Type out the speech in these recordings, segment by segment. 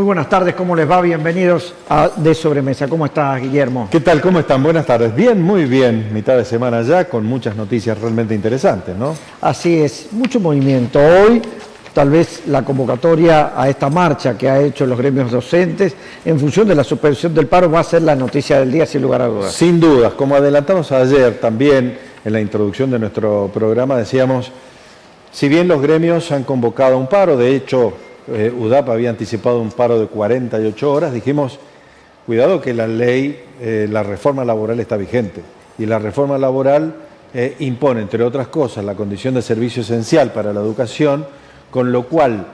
buenas tardes, ¿cómo les va? Bienvenidos a De Sobremesa. ¿Cómo estás, Guillermo? ¿Qué tal? ¿Cómo están? Buenas tardes. Bien, muy bien. Mitad de semana ya, con muchas noticias realmente interesantes, ¿no? Así es, mucho movimiento. Hoy, tal vez la convocatoria a esta marcha que ha hecho los gremios docentes, en función de la suspensión del paro, va a ser la noticia del día, sin lugar a dudas. Sin dudas. Como adelantamos ayer también en la introducción de nuestro programa, decíamos, si bien los gremios han convocado un paro, de hecho, UDAP había anticipado un paro de 48 horas, dijimos, cuidado que la ley, la reforma laboral está vigente. Y la reforma laboral impone, entre otras cosas, la condición de servicio esencial para la educación, con lo cual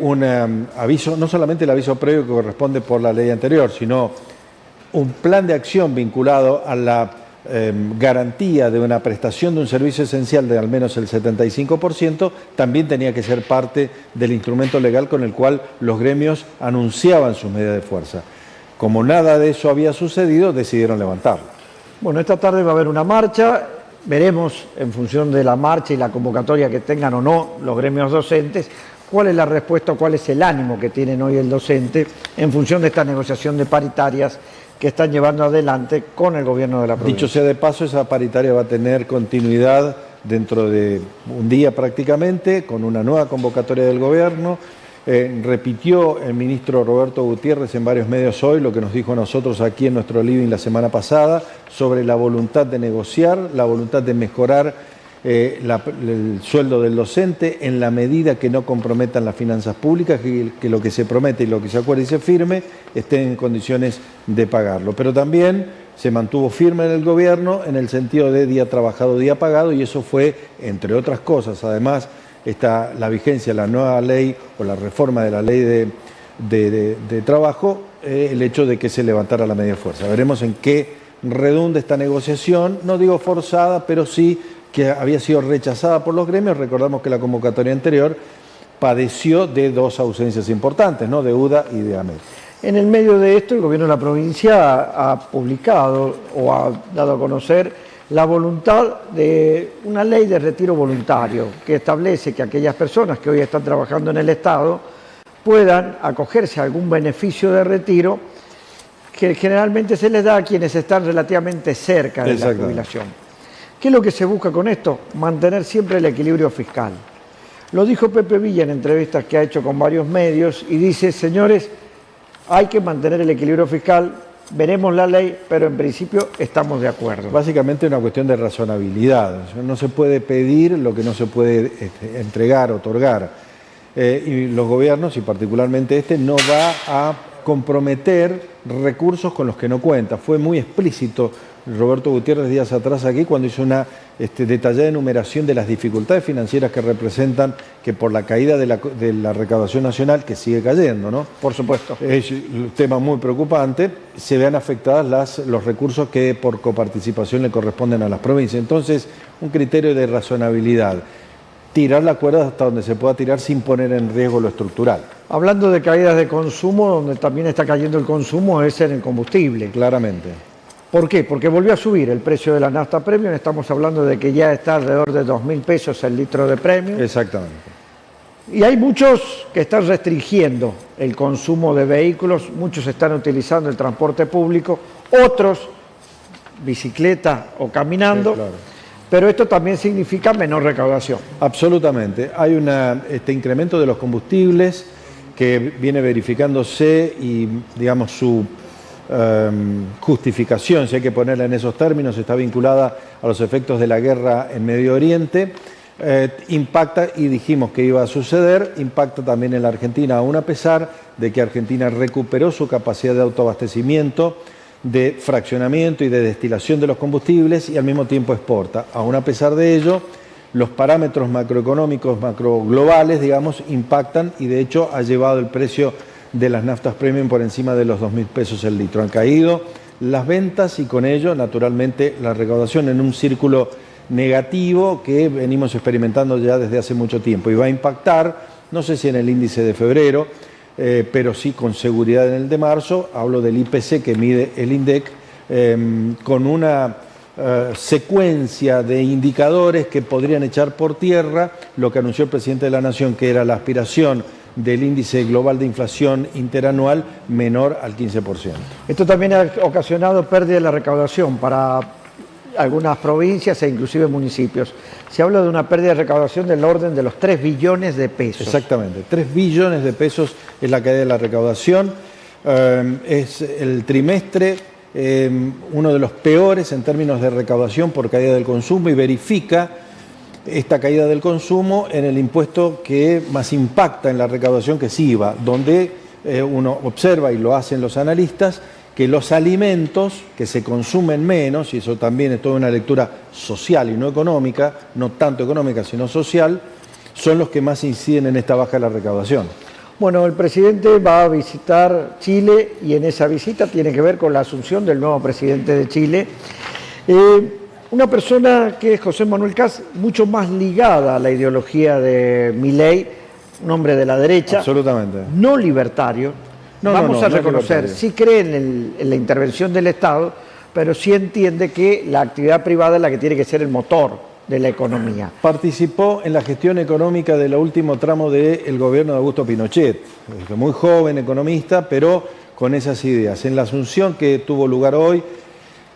un aviso, no solamente el aviso previo que corresponde por la ley anterior, sino un plan de acción vinculado a la garantía de una prestación de un servicio esencial de al menos el 75%, también tenía que ser parte del instrumento legal con el cual los gremios anunciaban sus medidas de fuerza. Como nada de eso había sucedido, decidieron levantarlo. Bueno, esta tarde va a haber una marcha, veremos en función de la marcha y la convocatoria que tengan o no los gremios docentes, cuál es la respuesta, cuál es el ánimo que tienen hoy el docente en función de esta negociación de paritarias que están llevando adelante con el gobierno de la provincia. Dicho sea de paso, esa paritaria va a tener continuidad dentro de un día prácticamente, con una nueva convocatoria del gobierno. Repitió el ministro Roberto Gutiérrez en varios medios hoy lo que nos dijo a nosotros aquí en nuestro living la semana pasada sobre la voluntad de negociar, la voluntad de mejorar el sueldo del docente en la medida que no comprometan las finanzas públicas, que lo que se promete y lo que se acuerde y se firme estén en condiciones de pagarlo. Pero también se mantuvo firme en el gobierno en el sentido de día trabajado, día pagado, y eso fue, entre otras cosas, además, la vigencia de la nueva ley o la reforma de la ley de trabajo, el hecho de que se levantara la medida de fuerza. Veremos en qué redunda esta negociación, no digo forzada, pero sí que había sido rechazada por los gremios. Recordamos que la convocatoria anterior padeció de dos ausencias importantes, ¿no? De UDA y de AMET. En el medio de esto, el gobierno de la provincia ha publicado o ha dado a conocer la voluntad de una ley de retiro voluntario que establece que aquellas personas que hoy están trabajando en el Estado puedan acogerse a algún beneficio de retiro que generalmente se les da a quienes están relativamente cerca de la jubilación. ¿Qué es lo que se busca con esto? Mantener siempre el equilibrio fiscal. Lo dijo Pepe Villa en entrevistas que ha hecho con varios medios y dice, señores, hay que mantener el equilibrio fiscal, veremos la ley, pero en principio estamos de acuerdo. Básicamente una cuestión de razonabilidad. No se puede pedir lo que no se puede entregar, otorgar. Y los gobiernos, y particularmente este, no va a comprometer recursos con los que no cuenta. Fue muy explícito Roberto Gutiérrez días atrás aquí cuando hizo una detallada enumeración de las dificultades financieras que representan que por la caída de la recaudación nacional, que sigue cayendo, ¿no? Por supuesto. Es un tema muy preocupante, se vean afectadas los recursos que por coparticipación le corresponden a las provincias. Entonces, un criterio de razonabilidad. Tirar la cuerda hasta donde se pueda tirar sin poner en riesgo lo estructural. Hablando de caídas de consumo, donde también está cayendo el consumo es en el combustible. Claramente. ¿Por qué? Porque volvió a subir el precio de la nafta premium, estamos hablando de que ya está alrededor de 2.000 pesos el litro de premium. Exactamente. Y hay muchos que están restringiendo el consumo de vehículos, muchos están utilizando el transporte público, otros bicicleta o caminando. Sí, claro. Pero esto también significa menor recaudación. Absolutamente. Hay un incremento de los combustibles que viene verificándose y, digamos, su justificación, si hay que ponerla en esos términos, está vinculada a los efectos de la guerra en Medio Oriente. Impacta, y dijimos que iba a suceder, impacta también en la Argentina, aún a pesar de que Argentina recuperó su capacidad de autoabastecimiento, de fraccionamiento y de destilación de los combustibles y al mismo tiempo exporta. Aún a pesar de ello, los parámetros macroeconómicos, macroglobales, digamos, impactan y de hecho ha llevado el precio de las naftas premium por encima de los 2.000 pesos el litro. Han caído las ventas y con ello, naturalmente, la recaudación en un círculo negativo que venimos experimentando ya desde hace mucho tiempo y va a impactar, no sé si en el índice de febrero, pero sí con seguridad en el de marzo. Hablo del IPC que mide el INDEC, con una secuencia de indicadores que podrían echar por tierra lo que anunció el presidente de la Nación, que era la aspiración del índice global de inflación interanual menor al 15%. Esto también ha ocasionado pérdida de la recaudación para algunas provincias e inclusive municipios. Se habla de una pérdida de recaudación del orden de los 3 billones de pesos. Exactamente, 3 billones de pesos es la caída de la recaudación. Es el trimestre uno de los peores en términos de recaudación por caída del consumo, y verifica esta caída del consumo en el impuesto que más impacta en la recaudación, que es IVA, donde uno observa, y lo hacen los analistas, que los alimentos que se consumen menos, y eso también es toda una lectura social y no económica, no tanto económica sino social, son los que más inciden en esta baja de la recaudación. Bueno, el presidente va a visitar Chile y en esa visita tiene que ver con la asunción del nuevo presidente de Chile. Una persona que es José Manuel Kast, mucho más ligada a la ideología de Milei, un hombre de la derecha, absolutamente, no libertario. Vamos a reconocer, sí cree en la intervención del Estado, pero sí entiende que la actividad privada es la que tiene que ser el motor de la economía. Participó en la gestión económica del último tramo del gobierno de Augusto Pinochet, muy joven economista, pero con esas ideas. En la asunción que tuvo lugar hoy,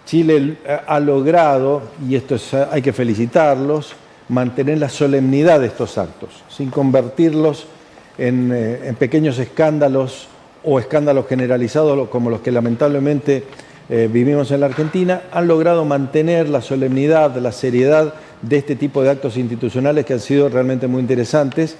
Chile ha logrado, y esto hay que felicitarlos, mantener la solemnidad de estos actos, sin convertirlos en pequeños escándalos o escándalos generalizados como los que lamentablemente vivimos en la Argentina. Han logrado mantener la solemnidad, la seriedad de este tipo de actos institucionales que han sido realmente muy interesantes,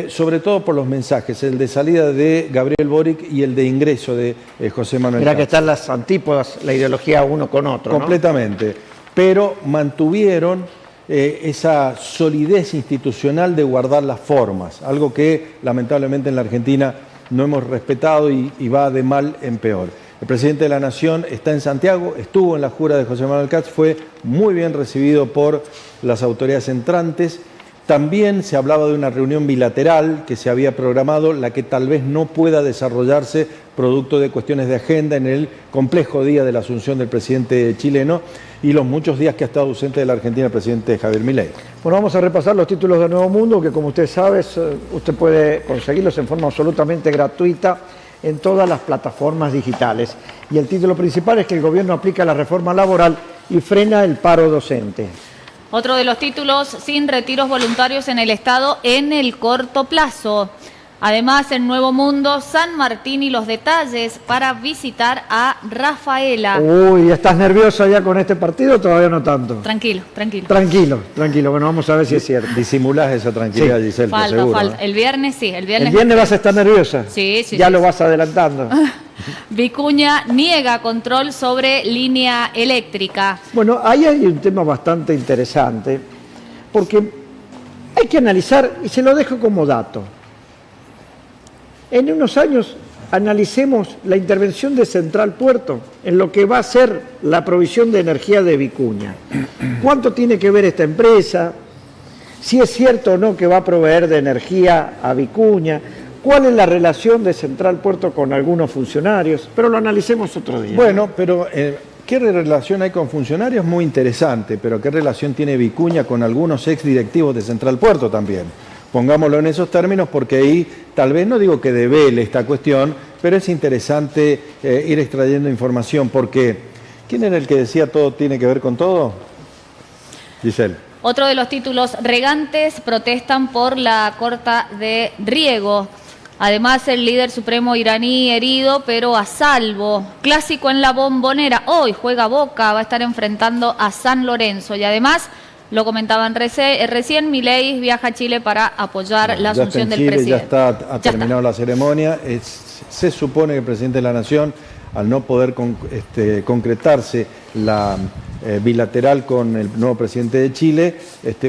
sobre todo por los mensajes, el de salida de Gabriel Boric y el de ingreso de José Manuel Kast. Mirá que están las antípodas, la ideología uno con otro, completamente, ¿no? Pero mantuvieron esa solidez institucional de guardar las formas, algo que lamentablemente en la Argentina no hemos respetado y va de mal en peor. El presidente de la Nación está en Santiago, estuvo en la jura de José Manuel Kast, fue muy bien recibido por las autoridades entrantes. También se hablaba de una reunión bilateral que se había programado, la que tal vez no pueda desarrollarse producto de cuestiones de agenda en el complejo día de la asunción del presidente chileno y los muchos días que ha estado ausente de la Argentina el presidente Javier Milei. Bueno, vamos a repasar los títulos de Nuevo Mundo, que como usted sabe, usted puede conseguirlos en forma absolutamente gratuita en todas las plataformas digitales. Y el título principal es que el gobierno aplica la reforma laboral y frena el paro docente. Otro de los títulos, sin retiros voluntarios en el Estado en el corto plazo. Además, en Nuevo Mundo, San Martín y los detalles para visitar a Rafaela. Uy, ¿estás nerviosa ya con este partido o todavía no tanto? Tranquilo, tranquilo. Tranquilo. Bueno, vamos a ver si es cierto. Disimulás esa tranquilidad, sí. Giselle, seguro. Falta. El viernes sí, el viernes. ¿El viernes vas a estar nerviosa? Sí. Ya lo vas adelantando. Vicuña niega control sobre línea eléctrica. Bueno, ahí hay un tema bastante interesante, porque hay que analizar, y se lo dejo como dato. En unos años analicemos la intervención de Central Puerto en lo que va a ser la provisión de energía de Vicuña. ¿Cuánto tiene que ver esta empresa? Si es cierto o no que va a proveer de energía a Vicuña. ¿Cuál es la relación de Central Puerto con algunos funcionarios? Pero lo analicemos otro día. Bueno, pero ¿qué relación hay con funcionarios? Muy interesante, pero ¿qué relación tiene Vicuña con algunos exdirectivos de Central Puerto también? Pongámoslo en esos términos porque ahí tal vez no digo que devele esta cuestión, pero es interesante ir extrayendo información porque ¿quién era el que decía todo tiene que ver con todo? Giselle. Otro de los títulos, regantes protestan por la corta de riego. Además, el líder supremo iraní herido, pero a salvo. Clásico en la Bombonera. Hoy juega Boca, va a estar enfrentando a San Lorenzo. Y además, lo comentaban recién, Milei viaja a Chile para apoyar la asunción del presidente. Ya ha terminado la ceremonia. Se supone que el presidente de la Nación, al no poder concretarse la bilateral con el nuevo presidente de Chile,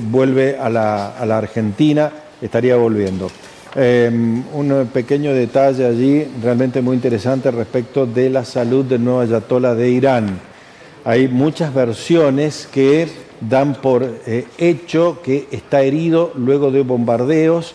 vuelve a la Argentina, estaría volviendo. Un pequeño detalle allí realmente muy interesante respecto de la salud del nuevo ayatolá de Irán. Hay muchas versiones que dan por hecho que está herido luego de bombardeos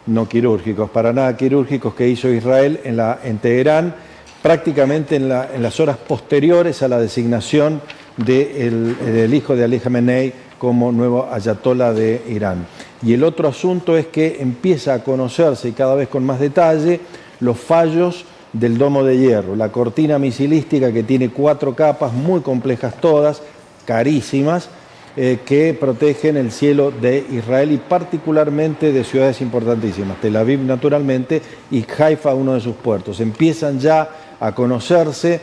no quirúrgicos, para nada quirúrgicos, que hizo Israel en Teherán, prácticamente en las horas posteriores a la designación del hijo de Ali Khamenei como nuevo ayatolá de Irán. y el otro asunto es que empieza a conocerse cada vez con más detalle los fallos del domo de hierro, la cortina misilística que tiene 4 capas muy complejas todas, carísimas, que protegen el cielo de Israel y particularmente de ciudades importantísimas, Tel Aviv naturalmente y Haifa, uno de sus puertos. Empiezan ya a conocerse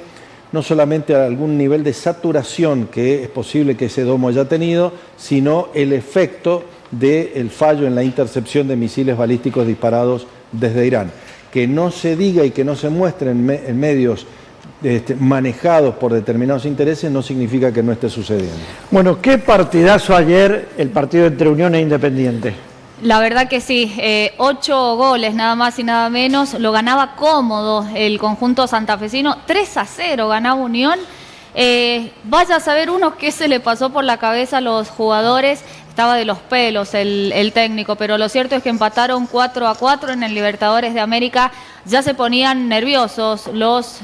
no solamente algún nivel de saturación que es posible que ese domo haya tenido, sino el efecto del fallo en la intercepción de misiles balísticos disparados desde Irán. Que no se diga y que no se muestre en medios manejados por determinados intereses no significa que no esté sucediendo. Bueno, qué partidazo ayer el partido entre Unión e Independiente. La verdad que sí, 8 goles nada más y nada menos, lo ganaba cómodo el conjunto santafesino, 3-0 ganaba Unión. Vaya a saber uno qué se le pasó por la cabeza a los jugadores, estaba de los pelos el técnico, pero lo cierto es que empataron 4-4 en el Libertadores de América, ya se ponían nerviosos los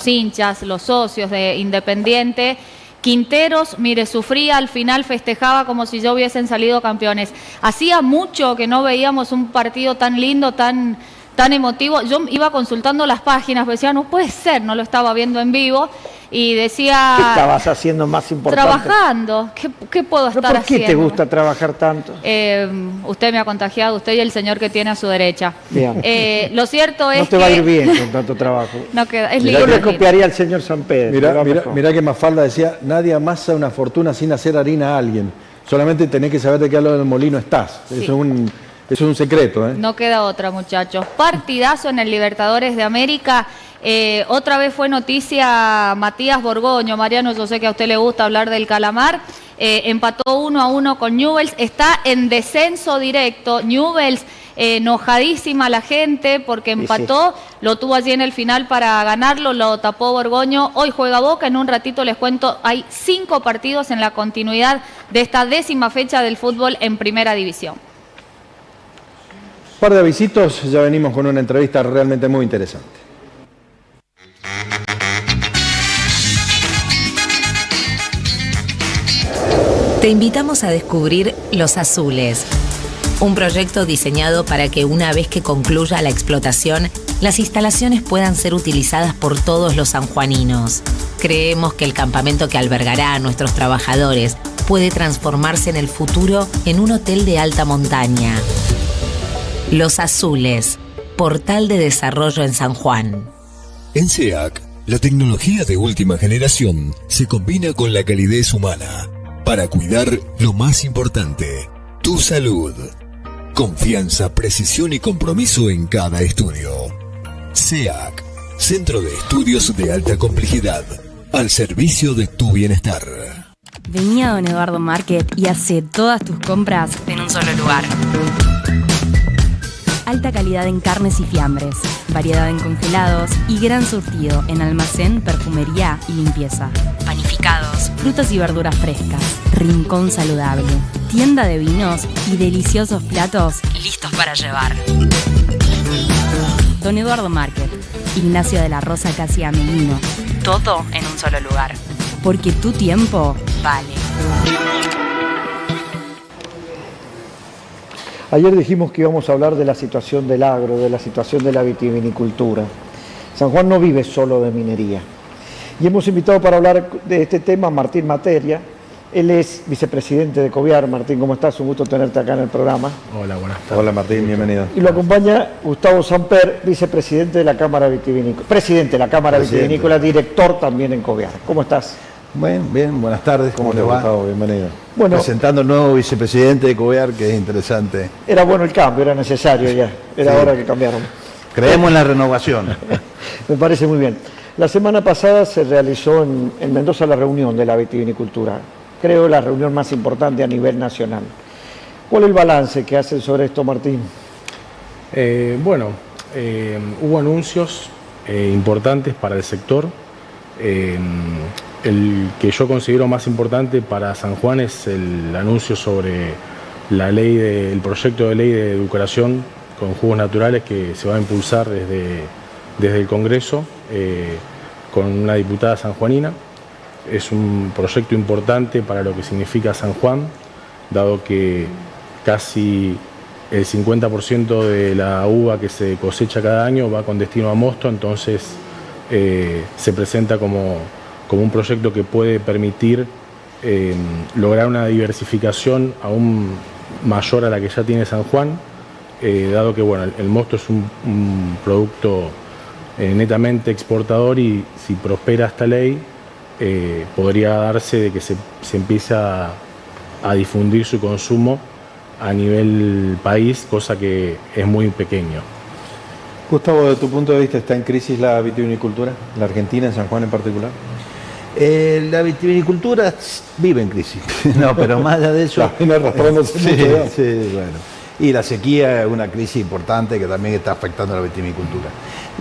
hinchas, los socios de Independiente. Quinteros, mire, sufría, al final festejaba como si ya hubiesen salido campeones. Hacía mucho que no veíamos un partido tan lindo, tan emotivo. Yo iba consultando las páginas, decía, no puede ser, no lo estaba viendo en vivo, y decía... ¿Qué estabas haciendo más importante? Trabajando. ¿Qué puedo estar haciendo? ¿Por qué te gusta trabajar tanto? Usted me ha contagiado, usted y el señor que tiene a su derecha. Bien. Lo cierto es que... No te va a ir bien con tanto trabajo. No queda, es Yo le copiaría al señor San Pedro. Mirá que Mafalda decía, nadie amasa una fortuna sin hacer harina a alguien. Solamente tenés que saber de qué lado del molino estás. Sí. Eso es un secreto. No queda otra, muchachos. Partidazo en el Libertadores de América. Otra vez fue noticia Matías Borgoño. Mariano, yo sé que a usted le gusta hablar del calamar. Empató 1-1 con Newell's. Está en descenso directo. Newell's, enojadísima la gente porque empató. Sí. Lo tuvo allí en el final para ganarlo. Lo tapó Borgoño. Hoy juega Boca. En un ratito les cuento. Hay 5 partidos en la continuidad de esta 10ª fecha del fútbol en Primera División. Un par de avisitos, ya venimos con una entrevista realmente muy interesante. Te invitamos a descubrir Los Azules, un proyecto diseñado para que una vez que concluya la explotación, las instalaciones puedan ser utilizadas por todos los sanjuaninos. Creemos que el campamento que albergará a nuestros trabajadores puede transformarse en el futuro en un hotel de alta montaña. Los Azules, portal de desarrollo en San Juan. En SEAC, la tecnología de última generación se combina con la calidez humana para cuidar lo más importante, tu salud. Confianza, precisión y compromiso en cada estudio. SEAC, Centro de Estudios de Alta Complejidad, al servicio de tu bienestar. Vení a Don Eduardo Market y hace todas tus compras en un solo lugar. Alta calidad en carnes y fiambres, variedad en congelados y gran surtido en almacén, perfumería y limpieza. Panificados, frutas y verduras frescas, rincón saludable, tienda de vinos y deliciosos platos listos para llevar. Don Eduardo Market, Ignacio de la Rosa casi Amelino, todo en un solo lugar. Porque tu tiempo vale. Ayer dijimos que íbamos a hablar de la situación del agro, de la situación de la vitivinicultura. San Juan no vive solo de minería. Y hemos invitado para hablar de este tema a Martín Materia. Él es vicepresidente de Coviar. Martín, ¿cómo estás? Un gusto tenerte acá en el programa. Hola, buenas tardes. Hola Martín, bienvenido. Y lo acompaña Gustavo Samper, vicepresidente de la Cámara Vitivinícola. Presidente de la Cámara Vitivinícola, director también en Coviar. ¿Cómo estás? Bien, buenas tardes. ¿Cómo te va? Gustavo, bienvenido. Bueno, presentando al nuevo vicepresidente de Coviar, que es interesante. Era bueno el cambio, era necesario ya. Era hora que cambiaron. Creemos en la renovación. Me parece muy bien. La semana pasada se realizó en Mendoza la reunión de la vitivinicultura. Creo la reunión más importante a nivel nacional. ¿Cuál es el balance que hacen sobre esto, Martín? Hubo anuncios importantes para el sector. El que yo considero más importante para San Juan es el anuncio sobre el proyecto de ley de edulcoración con jugos naturales que se va a impulsar desde el Congreso con una diputada sanjuanina. Es un proyecto importante para lo que significa San Juan, dado que casi el 50% de la uva que se cosecha cada año va con destino a mosto, entonces se presenta como un proyecto que puede permitir lograr una diversificación aún mayor a la que ya tiene San Juan, dado que bueno, el mosto es un producto netamente exportador y si prospera esta ley, podría darse de que se empiece a difundir su consumo a nivel país, cosa que es muy pequeño. Gustavo, de tu punto de vista, ¿está en crisis la vitivinicultura, la Argentina, en San Juan en particular? La vitivinicultura vive en crisis, no, pero más allá de eso... Viene arrastrándose sí, mucho, ¿no? sí, bueno. Y la sequía es una crisis importante que también está afectando a la vitivinicultura.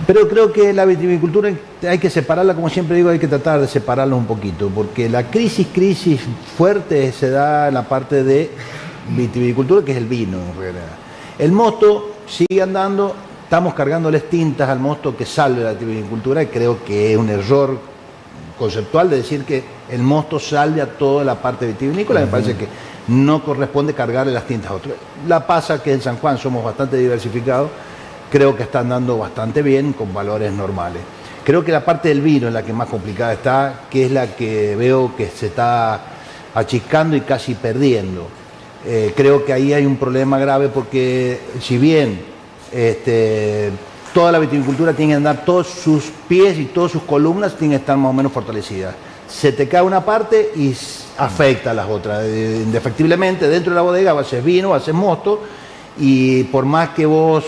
Pero creo que la vitivinicultura hay que separarla, como siempre digo, hay que tratar de separarla un poquito, porque la crisis fuerte se da en la parte de vitivinicultura, que es el vino en realidad. El mosto sigue andando, estamos cargándoles tintas al mosto que salve la vitivinicultura y creo que es un error conceptual de decir que el mosto salve a toda la parte vitivinícola. Me parece que no corresponde cargarle las tintas a otros. La pasa que en San Juan somos bastante diversificados, creo que está andando bastante bien con valores normales. Creo que la parte del vino es la que más complicada está, que es la que veo que se está achicando y casi perdiendo. Creo que ahí hay un problema grave porque si bien toda la viticultura tiene que andar, todos sus pies y todas sus columnas tienen que estar más o menos fortalecidas. Se te cae una parte y afecta a las otras. Indefectiblemente, dentro de la bodega haces vino, haces mosto, y por más que vos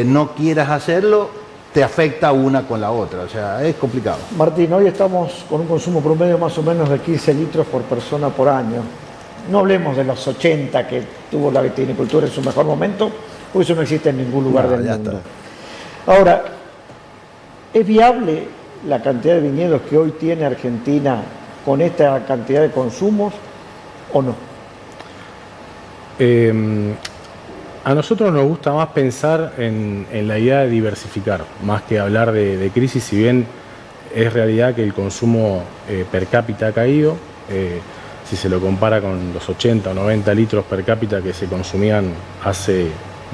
no quieras hacerlo, te afecta una con la otra. O sea, es complicado. Martín, hoy estamos con un consumo promedio más o menos de 15 litros por persona por año. No hablemos de los 80 que tuvo la vitivinicultura en su mejor momento, porque eso no existe en ningún lugar del mundo. Está. Ahora, ¿es viable la cantidad de viñedos que hoy tiene Argentina con esta cantidad de consumos o no? A nosotros nos gusta más pensar en la idea de diversificar, más que hablar de crisis, si bien es realidad que el consumo per cápita ha caído. Si se lo compara con los 80 o 90 litros per cápita que se consumían hace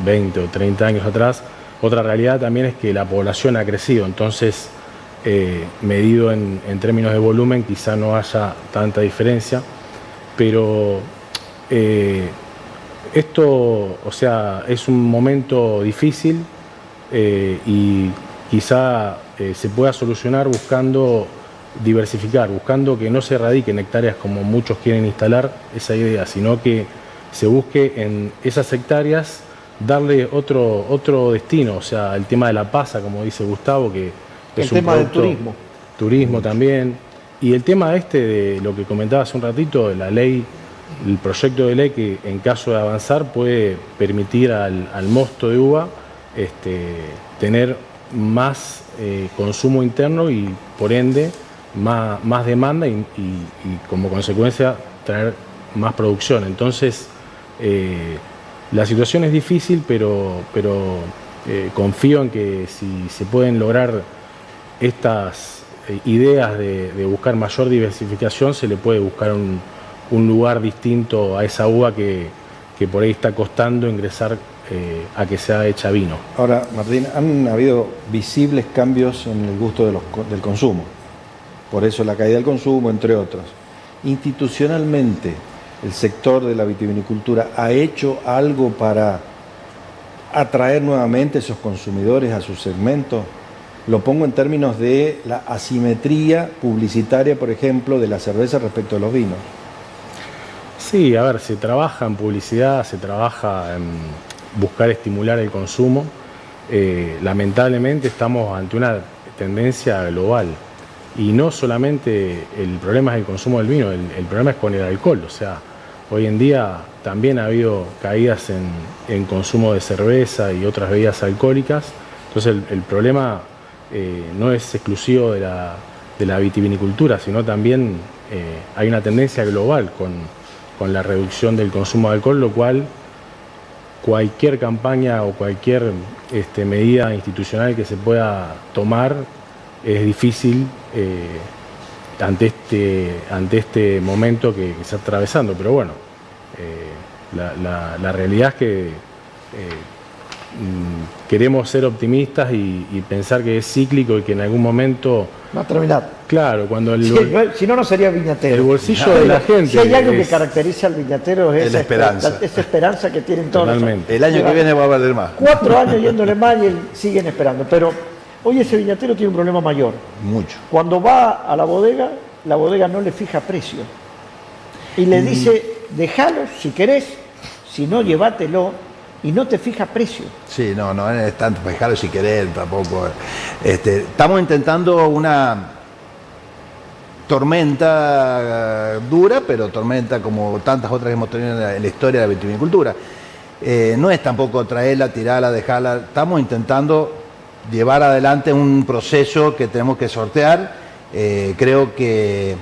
20 o 30 años atrás, otra realidad también es que la población ha crecido, entonces medido en términos de volumen quizá no haya tanta diferencia, pero esto, o sea, es un momento difícil y quizá se pueda solucionar buscando diversificar, buscando que no se radiquen hectáreas como muchos quieren instalar esa idea, sino que se busque en esas hectáreas darle otro destino, o sea, el tema de la pasa, como dice Gustavo, que es un tema del turismo. Turismo también, y el tema de lo que comentaba hace un ratito, de la ley, el proyecto de ley que en caso de avanzar puede permitir al mosto de uva tener más consumo interno y por ende más demanda y como consecuencia traer más producción. Entonces la situación es difícil, pero confío en que si se pueden lograr estas ideas de buscar mayor diversificación, se le puede buscar un lugar distinto a esa uva que por ahí está costando ingresar a que sea hecha vino. Ahora, Martín, han habido visibles cambios en el gusto del consumo. Por eso la caída del consumo, entre otros. Institucionalmente, el sector de la vitivinicultura ha hecho algo para atraer nuevamente esos consumidores a su segmento. Lo pongo en términos de la asimetría publicitaria, por ejemplo, de la cerveza respecto a los vinos. Sí, a ver, se trabaja en publicidad, se trabaja en buscar estimular el consumo. Lamentablemente estamos ante una tendencia global. Y no solamente el problema es el consumo del vino, el problema es con el alcohol. O sea, hoy en día también ha habido caídas en consumo de cerveza y otras bebidas alcohólicas. Entonces el problema no es exclusivo de la vitivinicultura, sino también hay una tendencia global con la reducción del consumo de alcohol, lo cual cualquier campaña o cualquier medida institucional que se pueda tomar es difícil ante este momento que está atravesando, pero bueno, La realidad es que queremos ser optimistas y pensar que es cíclico y que en algún momento... Va a terminar. Claro, cuando si no sería viñatero. El bolsillo de la gente. Si hay algo que caracteriza al viñatero es la esperanza. Esa esperanza que tienen todos. Totalmente. El año que viene va a valer más. 4 años yéndole mal y siguen esperando. Pero hoy ese viñatero tiene un problema mayor. Mucho. Cuando va a la bodega no le fija precio. Y le dice, déjalo si querés, si no, llévatelo. Y no te fija precio. Sí, no es tanto pescado si querés, tampoco. Estamos intentando una tormenta dura, pero tormenta como tantas otras que hemos tenido en la historia de la vitivinicultura. No es tampoco traerla, tirarla, dejarla. Estamos intentando llevar adelante un proceso que tenemos que sortear. Creo que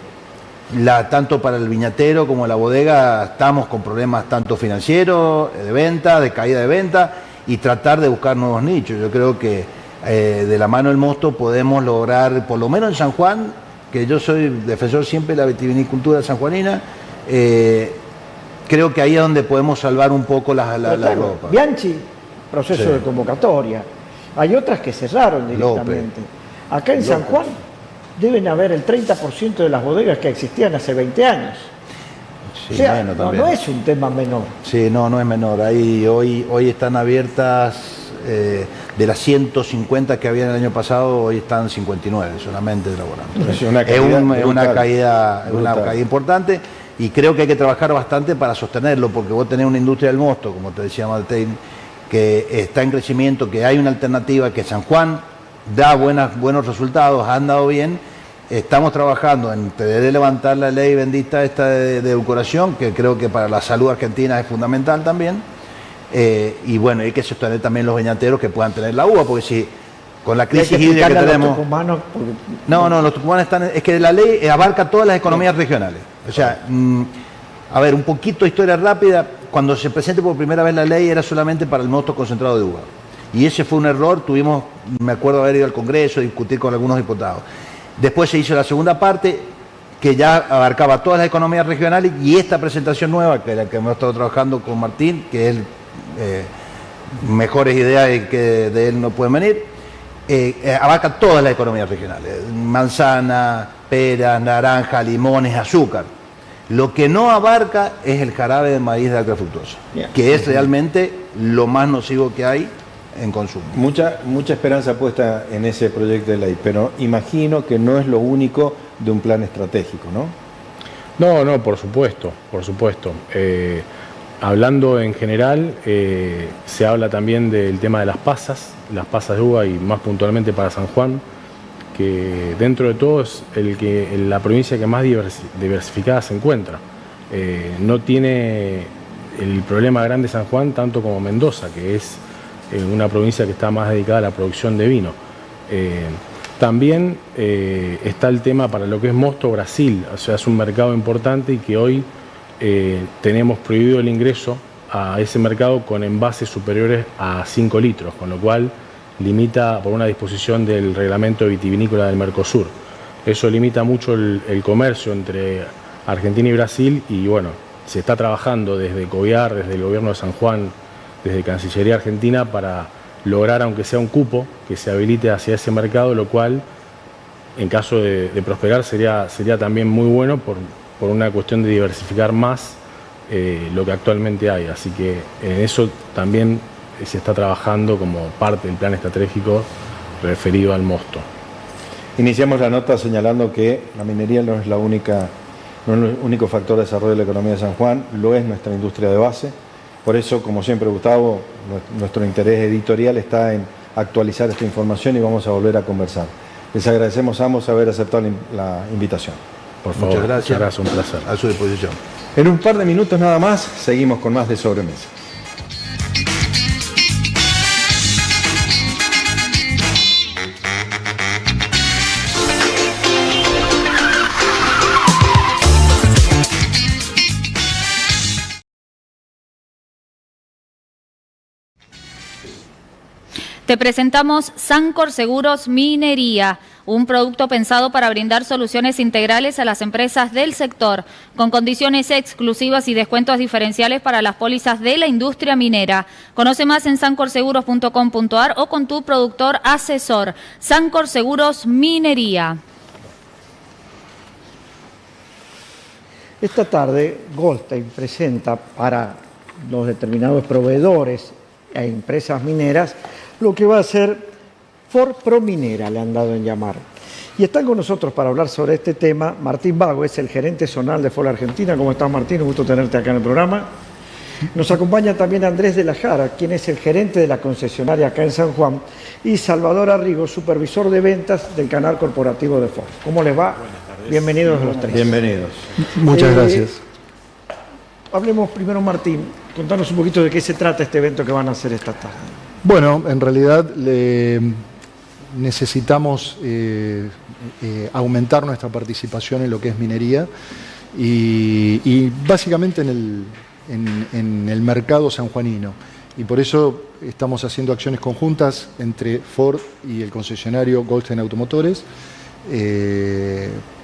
tanto para el viñatero como la bodega estamos con problemas tanto financieros, de venta, de caída de venta, y tratar de buscar nuevos nichos. Yo creo que de la mano del mosto podemos lograr, por lo menos en San Juan, que yo soy defensor siempre de la vitivinicultura sanjuanina, creo que ahí es donde podemos salvar un poco la ropa. Bianchi, proceso de convocatoria. Hay otras que cerraron directamente. Acá en San Juan deben haber el 30% de las bodegas que existían hace 20 años. Sí, o sea, bueno, no es un tema menor. Sí, no es menor. Ahí, hoy están abiertas, de las 150 que había el año pasado, hoy están 59 solamente laborando. Es una caída importante, y creo que hay que trabajar bastante para sostenerlo, porque vos tenés una industria del mosto, como te decía Martín, que está en crecimiento, que hay una alternativa, que San Juan da buenos resultados, han dado bien. Estamos trabajando en poder levantar la ley bendita esta de edulcoración, que creo que para la salud argentina es fundamental también. Y bueno, hay que sostener también los viñateros que puedan tener la uva, porque si con la crisis hídrica que tenemos... los tucumanos están... Es que la ley abarca todas las economías regionales. O sea, a ver, un poquito de historia rápida. Cuando se presente por primera vez la ley era solamente para el mosto concentrado de uva. Y ese fue un error. Me acuerdo haber ido al Congreso, discutir con algunos diputados. Después se hizo la segunda parte, que ya abarcaba todas las economías regionales, y esta presentación nueva, que es la que hemos estado trabajando con Martín, que es mejores ideas que de él no pueden venir, abarca todas las economías regionales: manzana, peras, naranja, limones, azúcar. Lo que no abarca es el jarabe de maíz de alta fructosa, que es realmente lo más nocivo que hay en consumo. Mucha esperanza puesta en ese proyecto de ley, pero imagino que no es lo único de un plan estratégico, ¿no? No, por supuesto. Hablando en general, se habla también del tema de las pasas de uva, y más puntualmente para San Juan, que dentro de todo es la provincia que más diversificada se encuentra. No tiene el problema grande San Juan tanto como Mendoza, que es una provincia que está más dedicada a la producción de vino. También está el tema para lo que es mosto Brasil, o sea, es un mercado importante, y que hoy tenemos prohibido el ingreso a ese mercado con envases superiores a 5 litros, con lo cual limita por una disposición del reglamento vitivinícola del Mercosur. Eso limita mucho el comercio entre Argentina y Brasil, y bueno, se está trabajando desde COVIAR, desde el gobierno de San Juan, desde Cancillería Argentina, para lograr, aunque sea un cupo, que se habilite hacia ese mercado, lo cual, en caso de prosperar, sería también muy bueno por una cuestión de diversificar más lo que actualmente hay. Así que en eso también se está trabajando como parte del plan estratégico referido al mosto. Iniciamos la nota señalando que la minería no es el único factor de desarrollo de la economía de San Juan, lo es nuestra industria de base. Por eso, como siempre, Gustavo, nuestro interés editorial está en actualizar esta información, y vamos a volver a conversar. Les agradecemos a ambos haber aceptado la invitación. Por favor, muchas gracias. Un placer. A su disposición. En un par de minutos nada más, seguimos con más de Sobremesa. Te presentamos Sancor Seguros Minería, un producto pensado para brindar soluciones integrales a las empresas del sector, con condiciones exclusivas y descuentos diferenciales para las pólizas de la industria minera. Conoce más en sancorseguros.com.ar o con tu productor asesor. Sancor Seguros Minería. Esta tarde, Goldstein presenta para los determinados proveedores e empresas mineras lo que va a ser Ford Prominera, le han dado en llamar. Y están con nosotros para hablar sobre este tema Martín Vago, es el gerente zonal de Ford Argentina. ¿Cómo estás, Martín? Un gusto tenerte acá en el programa. Nos acompaña también Andrés de la Jara, quien es el gerente de la concesionaria acá en San Juan, y Salvador Arrigo, supervisor de ventas del canal corporativo de Ford. ¿Cómo les va? Bienvenidos los tres. Bienvenidos. Muchas gracias. Hablemos primero, Martín. Contanos un poquito de qué se trata este evento que van a hacer esta tarde. Bueno, en realidad necesitamos aumentar nuestra participación en lo que es minería y básicamente en el mercado sanjuanino. Y por eso estamos haciendo acciones conjuntas entre Ford y el concesionario Goldstein Automotores,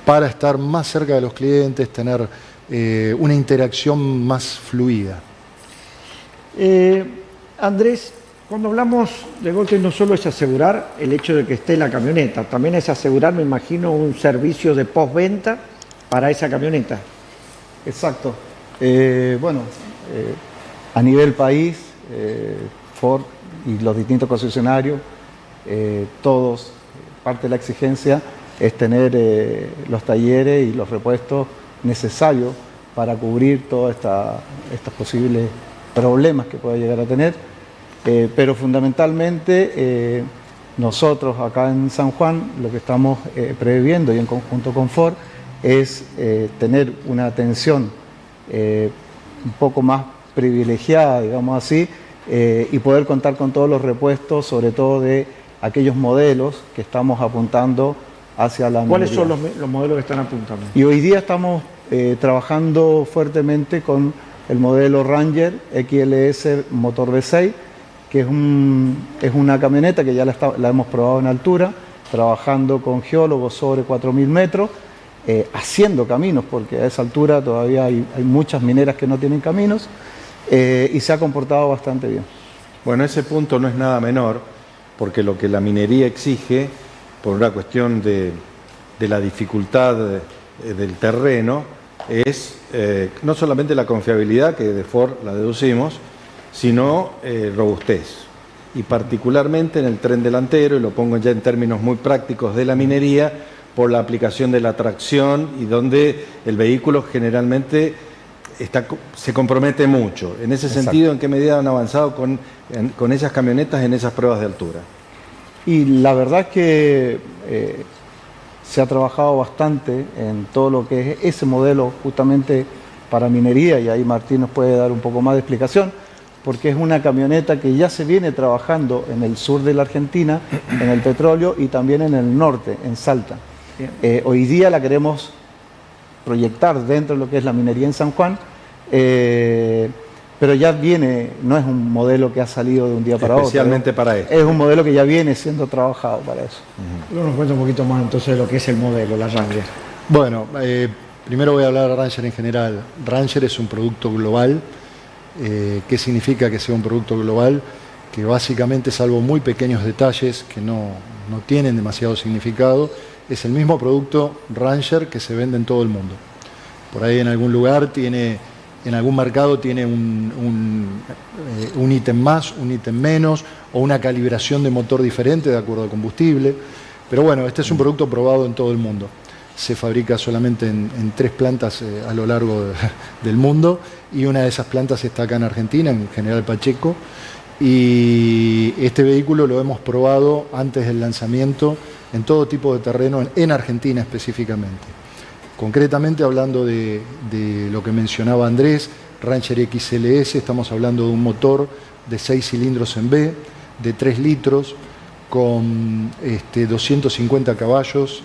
para estar más cerca de los clientes, tener una interacción más fluida. Andrés, cuando hablamos de Goldstein no solo es asegurar el hecho de que esté la camioneta, también es asegurar, me imagino, un servicio de postventa para esa camioneta. Exacto. A nivel país, Ford y los distintos concesionarios, todos, parte de la exigencia es tener los talleres y los repuestos necesarios para cubrir todos estos posibles problemas que pueda llegar a tener. Pero fundamentalmente nosotros acá en San Juan lo que estamos previendo y en conjunto con Ford es tener una atención un poco más privilegiada, digamos así, y poder contar con todos los repuestos, sobre todo de aquellos modelos que estamos apuntando hacia la minería. ¿Cuáles son los modelos que están apuntando? Y hoy día estamos trabajando fuertemente con el modelo Ranger XLS motor V6, que es una camioneta que ya la hemos probado en altura, trabajando con geólogos sobre 4.000 metros, haciendo caminos, porque a esa altura todavía hay muchas mineras que no tienen caminos, y se ha comportado bastante bien. Bueno, ese punto no es nada menor, porque lo que la minería exige, por una cuestión de la dificultad del terreno, es no solamente la confiabilidad, que de Ford la deducimos, sino robustez. Y particularmente en el tren delantero, y lo pongo ya en términos muy prácticos de la minería, por la aplicación de la tracción y donde el vehículo generalmente se compromete mucho. En ese sentido, ¿en qué medida han avanzado con esas camionetas en esas pruebas de altura? Y la verdad es que se ha trabajado bastante en todo lo que es ese modelo justamente para minería, y ahí Martín nos puede dar un poco más de explicación, porque es una camioneta que ya se viene trabajando en el sur de la Argentina, en el petróleo, y también en el norte, en Salta. Hoy día la queremos proyectar dentro de lo que es la minería en San Juan, pero ya viene, no es un modelo que ha salido de un día para otro. Especialmente para esto. Es un modelo que ya viene siendo trabajado para eso. Luego nos cuenta un poquito más entonces de lo que es el modelo, la Ranger. Bueno, primero voy a hablar de Ranger en general. Ranger es un producto global. ¿Qué significa que sea un producto global? Que básicamente, salvo muy pequeños detalles que no tienen demasiado significado, es el mismo producto Ranger que se vende en todo el mundo. Por ahí en algún lugar en algún mercado tiene un ítem más, un ítem menos, o una calibración de motor diferente de acuerdo al combustible. Pero bueno, este es un producto probado en todo el mundo. Se fabrica solamente en 3 plantas a lo largo del mundo, y una de esas plantas está acá en Argentina, en General Pacheco, y este vehículo lo hemos probado antes del lanzamiento en todo tipo de terreno, en Argentina específicamente. Concretamente, hablando de lo que mencionaba Andrés, Ranger XLS, estamos hablando de un motor de 6 cilindros en B, de 3 litros, con 250 caballos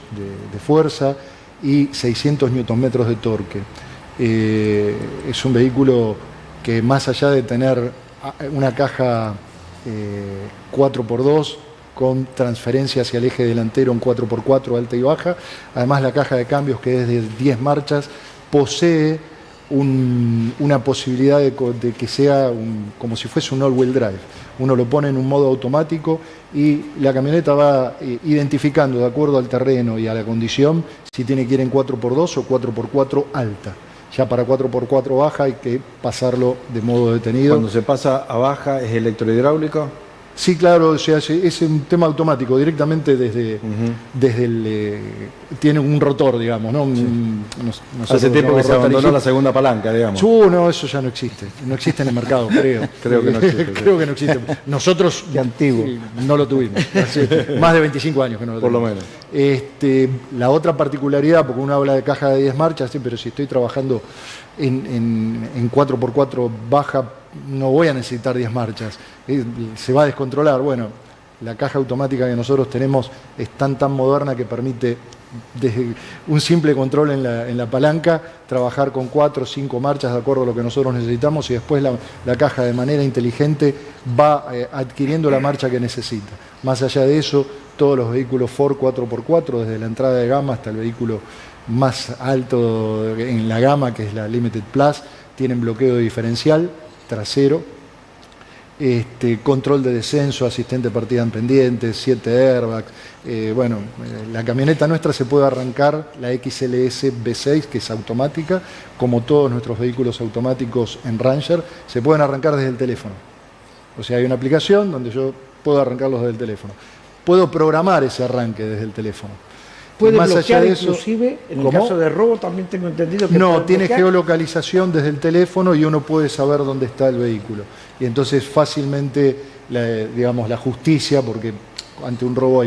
de fuerza y 600 Nm de torque. Es un vehículo que, más allá de tener una caja 4x2 con transferencia hacia el eje delantero en 4x4 alta y baja. Además, la caja de cambios, que es de 10 marchas, posee una posibilidad de que sea como si fuese un all-wheel drive. Uno lo pone en un modo automático y la camioneta va identificando, de acuerdo al terreno y a la condición, si tiene que ir en 4x2 o 4x4 alta. Ya para 4x4 baja hay que pasarlo de modo detenido. Cuando se pasa a baja, ¿es electrohidráulico? Sí, claro, o sea, es un tema automático, directamente desde el... tiene un rotor, digamos, ¿no? Hace tiempo que se abandonó la segunda palanca, digamos. No, eso ya no existe. No existe en el mercado, creo. Creo que no existe. Creo que no existe. Nosotros, Qué antiguo. no lo tuvimos. Hace más de 25 años que no lo tuvimos. Por lo menos. La otra particularidad, porque uno habla de caja de 10 marchas, sí, pero si estoy trabajando en 4x4 baja, no voy a necesitar 10 marchas, se va a descontrolar. Bueno, la caja automática que nosotros tenemos es tan moderna que permite, desde un simple control en la palanca, trabajar con 4 o 5 marchas de acuerdo a lo que nosotros necesitamos, y después la caja de manera inteligente va adquiriendo la marcha que necesita. Más allá de eso, todos los vehículos Ford 4x4, desde la entrada de gama hasta el vehículo más alto en la gama, que es la Limited Plus, tienen bloqueo diferencial trasero, control de descenso, asistente de partida en pendientes, 7 airbags. La camioneta nuestra se puede arrancar, la XLS B6, que es automática, como todos nuestros vehículos automáticos en Ranger, se pueden arrancar desde el teléfono. O sea, hay una aplicación donde yo puedo arrancarlos desde el teléfono. Puedo programar ese arranque desde el teléfono. ¿Puede Más bloquear allá de eso, inclusive, en el ¿cómo? caso de robo también tengo entendido que no, puede tiene bloquear? geolocalización desde el teléfono y uno puede saber dónde está el vehículo. Y entonces fácilmente, la justicia, porque ante un robo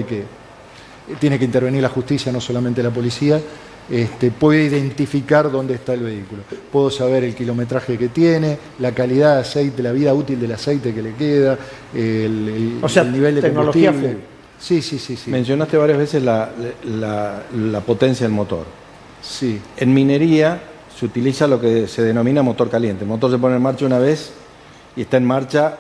tiene que intervenir la justicia, no solamente la policía, puede identificar dónde está el vehículo. Puedo saber el kilometraje que tiene, la calidad de aceite, la vida útil del aceite que le queda, el nivel de tecnología combustible. full. Sí. Mencionaste varias veces la potencia del motor. Sí. En minería se utiliza lo que se denomina motor caliente. El motor se pone en marcha una vez y está en marcha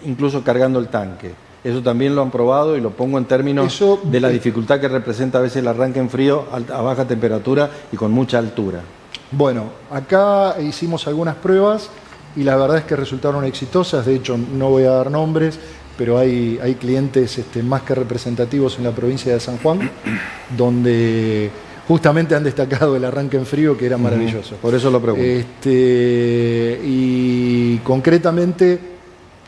incluso cargando el tanque. Eso también lo han probado y lo pongo en términos de la dificultad que representa a veces el arranque en frío a baja temperatura y con mucha altura. Bueno, acá hicimos algunas pruebas y la verdad es que resultaron exitosas. De hecho, no voy a dar nombres, pero hay clientes más que representativos en la provincia de San Juan, donde justamente han destacado el arranque en frío, que era maravilloso. Por eso lo pregunto. Y concretamente,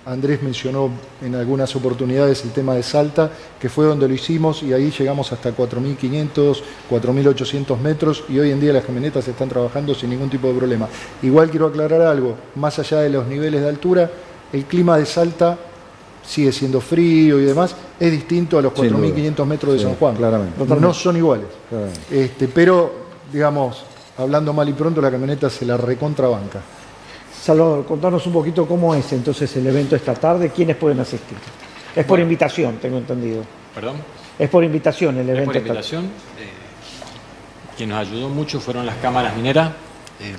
Andrés mencionó en algunas oportunidades el tema de Salta, que fue donde lo hicimos, y ahí llegamos hasta 4.500, 4.800 metros, y hoy en día las camionetas están trabajando sin ningún tipo de problema. Igual quiero aclarar algo, más allá de los niveles de altura, el clima de Salta sigue siendo frío y demás, es distinto a los 4.500 metros de San Juan. Claramente. No son iguales. Pero, digamos, hablando mal y pronto, la camioneta se la recontrabanca. Salvador, contanos un poquito cómo es entonces el evento esta tarde, quiénes pueden asistir. Es por invitación, tengo entendido. ¿Perdón? Es por invitación el evento. Es por invitación. Quien nos ayudó mucho fueron las cámaras mineras,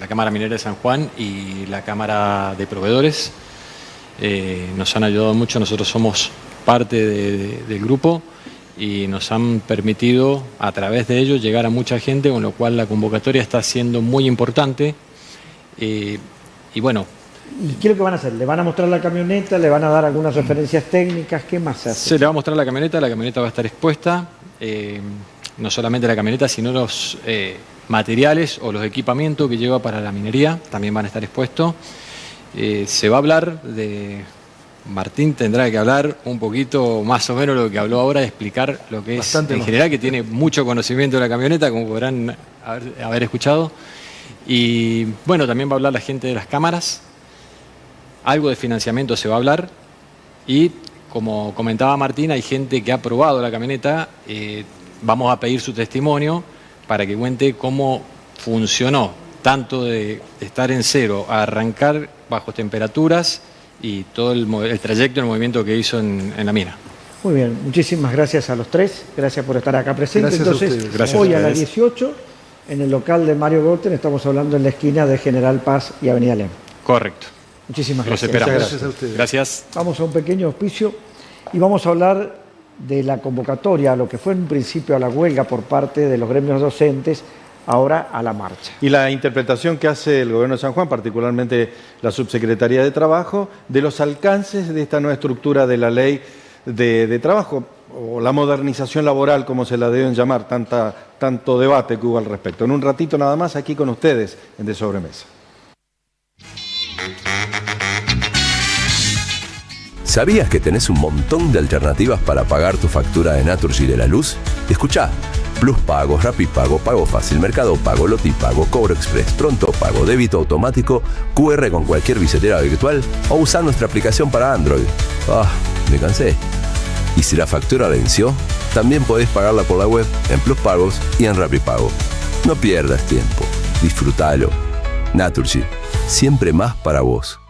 la Cámara Minera de San Juan y la Cámara de Proveedores. Nos han ayudado mucho, nosotros somos parte del grupo y nos han permitido a través de ellos llegar a mucha gente, con lo cual la convocatoria está siendo muy importante. Y bueno. ¿Y qué es lo que van a hacer? ¿Le van a mostrar la camioneta? ¿Le van a dar algunas referencias técnicas? ¿Qué más se hace? Se le va a mostrar la camioneta va a estar expuesta, no solamente la camioneta, sino los materiales o los equipamientos que lleva para la minería, también van a estar expuestos. Se va a hablar Martín tendrá que hablar un poquito más o menos lo que habló ahora, de explicar lo que es en general, que tiene mucho conocimiento de la camioneta, como podrán haber escuchado. Y bueno, también va a hablar la gente de las cámaras, algo de financiamiento se va a hablar, y como comentaba Martín, hay gente que ha probado la camioneta, vamos a pedir su testimonio para que cuente cómo funcionó, tanto de estar en cero a arrancar bajo temperaturas y todo el trayecto, el movimiento que hizo en la mina. Muy bien, muchísimas gracias a los tres, gracias por estar acá presentes. Entonces, hoy a las 18, en el local de Mario Goten, estamos hablando en la esquina de General Paz y Avenida Lem. Correcto. Muchísimas Los gracias. esperamos. Gracias a ustedes. Gracias. Vamos a un pequeño auspicio y vamos a hablar de la convocatoria, lo que fue en un principio a la huelga por parte de los gremios docentes, ahora a la marcha. Y la interpretación que hace el Gobierno de San Juan, particularmente la Subsecretaría de Trabajo, de los alcances de esta nueva estructura de la ley de trabajo, o la modernización laboral, como se la deben llamar, tanto debate que hubo al respecto. En un ratito nada más, aquí con ustedes, en De Sobremesa. ¿Sabías que tenés un montón de alternativas para pagar tu factura de Naturgy de la luz? Escuchá, Plus Pagos, Rapipago, Pago Fácil, Mercado Pago, Lotipago, Cobro Express, Pronto Pago, Débito Automático, QR con cualquier billetera virtual o usar nuestra aplicación para Android. Me cansé. Y si la factura venció, también podés pagarla por la web, en Plus Pagos y en Rapipago. No pierdas tiempo, disfrútalo. Naturgy, siempre más para vos.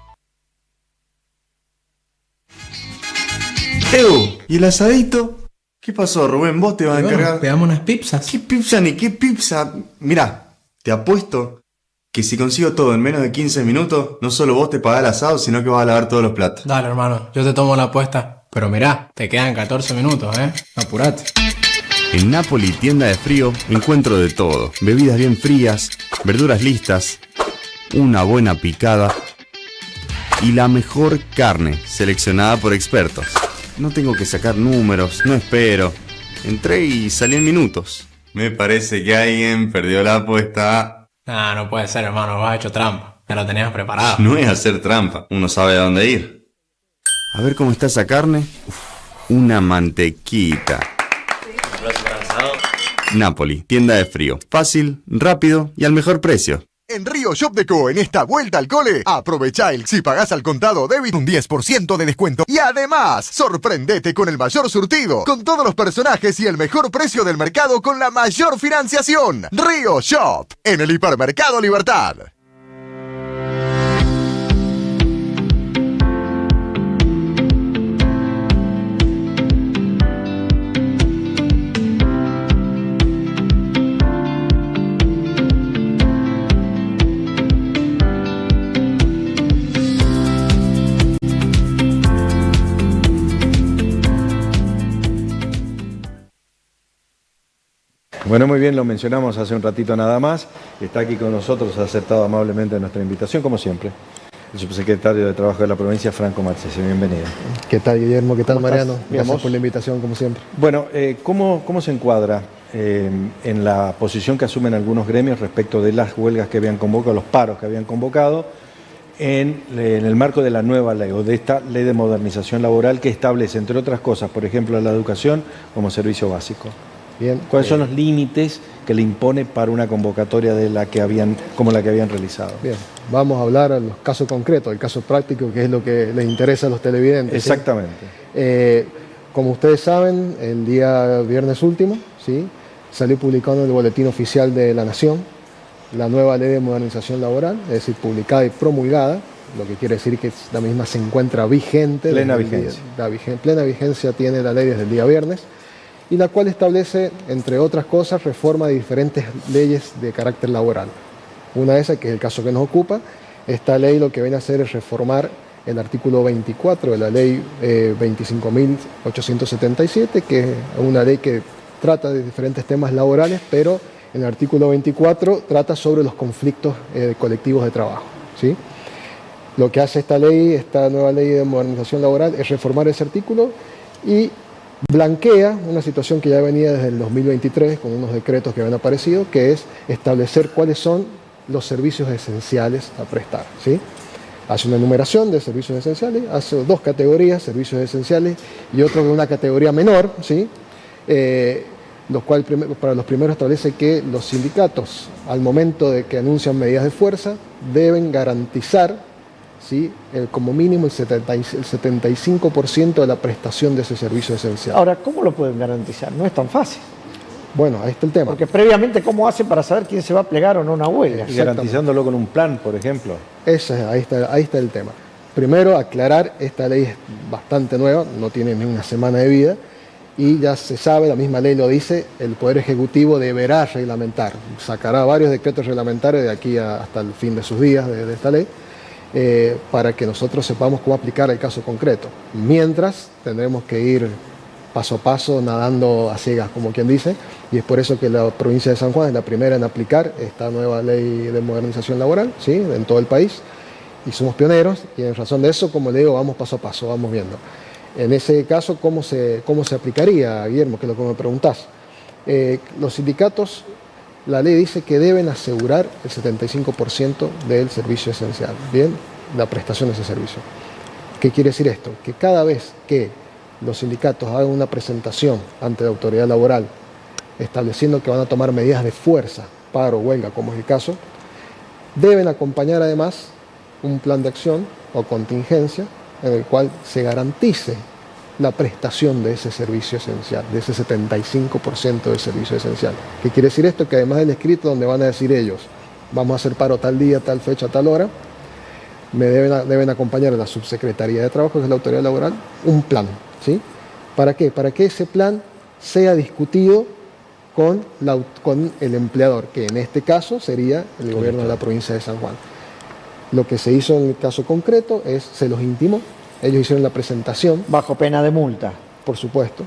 ¿Y el asadito? ¿Qué pasó, Rubén? ¿Vos te vas a encargar? Pegamos unas pizzas. ¿Qué pizza ni qué pizza? Mirá, te apuesto que si consigo todo en menos de 15 minutos, no solo vos te pagás el asado, sino que vas a lavar todos los platos. Dale, hermano, yo te tomo la apuesta. Pero mirá, te quedan 14 minutos, Apurate. En Napoli, tienda de frío, encuentro de todo. Bebidas bien frías, verduras listas, una buena picada y la mejor carne, seleccionada por expertos. No tengo que sacar números, no espero. Entré y salí en minutos. Me parece que alguien perdió la apuesta. Nah, no puede ser, hermano, vos has hecho trampa. Ya lo tenías preparado. No es hacer trampa, uno sabe a dónde ir. A ver cómo está esa carne. Una mantequita. Napoli, tienda de frío. Fácil, rápido y al mejor precio. En Río Shop Deco, en esta vuelta al cole, aprovecha si pagás al contado o débito un 10% de descuento. Y además, sorprendete con el mayor surtido, con todos los personajes y el mejor precio del mercado con la mayor financiación. Río Shop, en el Hipermercado Libertad. Bueno, muy bien, lo mencionamos hace un ratito nada más. Está aquí con nosotros, ha aceptado amablemente nuestra invitación, como siempre, el subsecretario de Trabajo de la provincia, Franco Marchesi. Bienvenido. ¿Qué tal, Guillermo? ¿Qué tal, Mariano? Gracias Vamos. por la invitación, como siempre. Bueno, ¿cómo se encuadra en la posición que asumen algunos gremios respecto de las huelgas que habían convocado, los paros que habían convocado, en el marco de la nueva ley o de esta ley de modernización laboral que establece, entre otras cosas, por ejemplo, la educación como servicio básico? Bien, ¿Cuáles son los límites que le impone para una convocatoria como la que habían realizado? Bien, vamos a hablar de los casos concretos, el caso práctico, que es lo que les interesa a los televidentes. Exactamente. Como ustedes saben, el día viernes último, ¿sí?, salió publicado en el Boletín Oficial de la Nación la nueva ley de modernización laboral, es decir, publicada y promulgada, lo que quiere decir que la misma se encuentra vigente. Plena vigencia. Plena vigencia tiene la ley desde el día viernes, y la cual establece, entre otras cosas, reforma de diferentes leyes de carácter laboral. Una de esas, que es el caso que nos ocupa, esta ley lo que viene a hacer es reformar el artículo 24 de la ley 25.877, que es una ley que trata de diferentes temas laborales, pero en el artículo 24 trata sobre los conflictos colectivos de trabajo, ¿sí? Lo que hace esta ley, esta nueva ley de modernización laboral, es reformar ese artículo y blanquea una situación que ya venía desde el 2023 con unos decretos que habían aparecido, que es establecer cuáles son los servicios esenciales a prestar, ¿sí? Hace una enumeración de servicios esenciales, hace dos categorías, servicios esenciales, y otro de una categoría menor, ¿sí? Lo cual para los primeros establece que los sindicatos, al momento de que anuncian medidas de fuerza, deben garantizar, ¿sí?, como mínimo el 75% de la prestación de ese servicio esencial. Ahora, ¿cómo lo pueden garantizar? No es tan fácil. Bueno, ahí está el tema. Porque previamente, ¿cómo hacen para saber quién se va a plegar o no a una huelga? Y garantizándolo con un plan, por ejemplo. Ahí está el tema. Primero, aclarar, esta ley es bastante nueva, no tiene ni una semana de vida, y ya se sabe, la misma ley lo dice, el Poder Ejecutivo deberá reglamentar, sacará varios decretos reglamentarios de aquí hasta el fin de sus días de esta ley, para que nosotros sepamos cómo aplicar el caso concreto. Mientras, tendremos que ir paso a paso, nadando a ciegas, como quien dice, y es por eso que la provincia de San Juan es la primera en aplicar esta nueva ley de modernización laboral, ¿sí?, en todo el país, y somos pioneros, y en razón de eso, como le digo, vamos paso a paso, vamos viendo. En ese caso, ¿cómo se aplicaría, Guillermo?, que es lo que me preguntás. Los sindicatos, la ley dice que deben asegurar el 75% del servicio esencial, ¿bien?, la prestación de ese servicio. ¿Qué quiere decir esto? Que cada vez que los sindicatos hagan una presentación ante la autoridad laboral estableciendo que van a tomar medidas de fuerza, paro, huelga, como es el caso, deben acompañar además un plan de acción o contingencia en el cual se garantice la prestación de ese servicio esencial, de ese 75% del servicio esencial. ¿Qué quiere decir esto? Que además del escrito donde van a decir ellos, vamos a hacer paro tal día, tal fecha, tal hora, me deben acompañar a la Subsecretaría de Trabajo, que es la autoridad laboral, un plan, ¿sí? ¿Para qué? Para que ese plan sea discutido con el empleador, que en este caso sería el gobierno de la provincia de San Juan. Lo que se hizo en el caso concreto es, se los intimó, ellos hicieron la presentación. Bajo pena de multa. Por supuesto.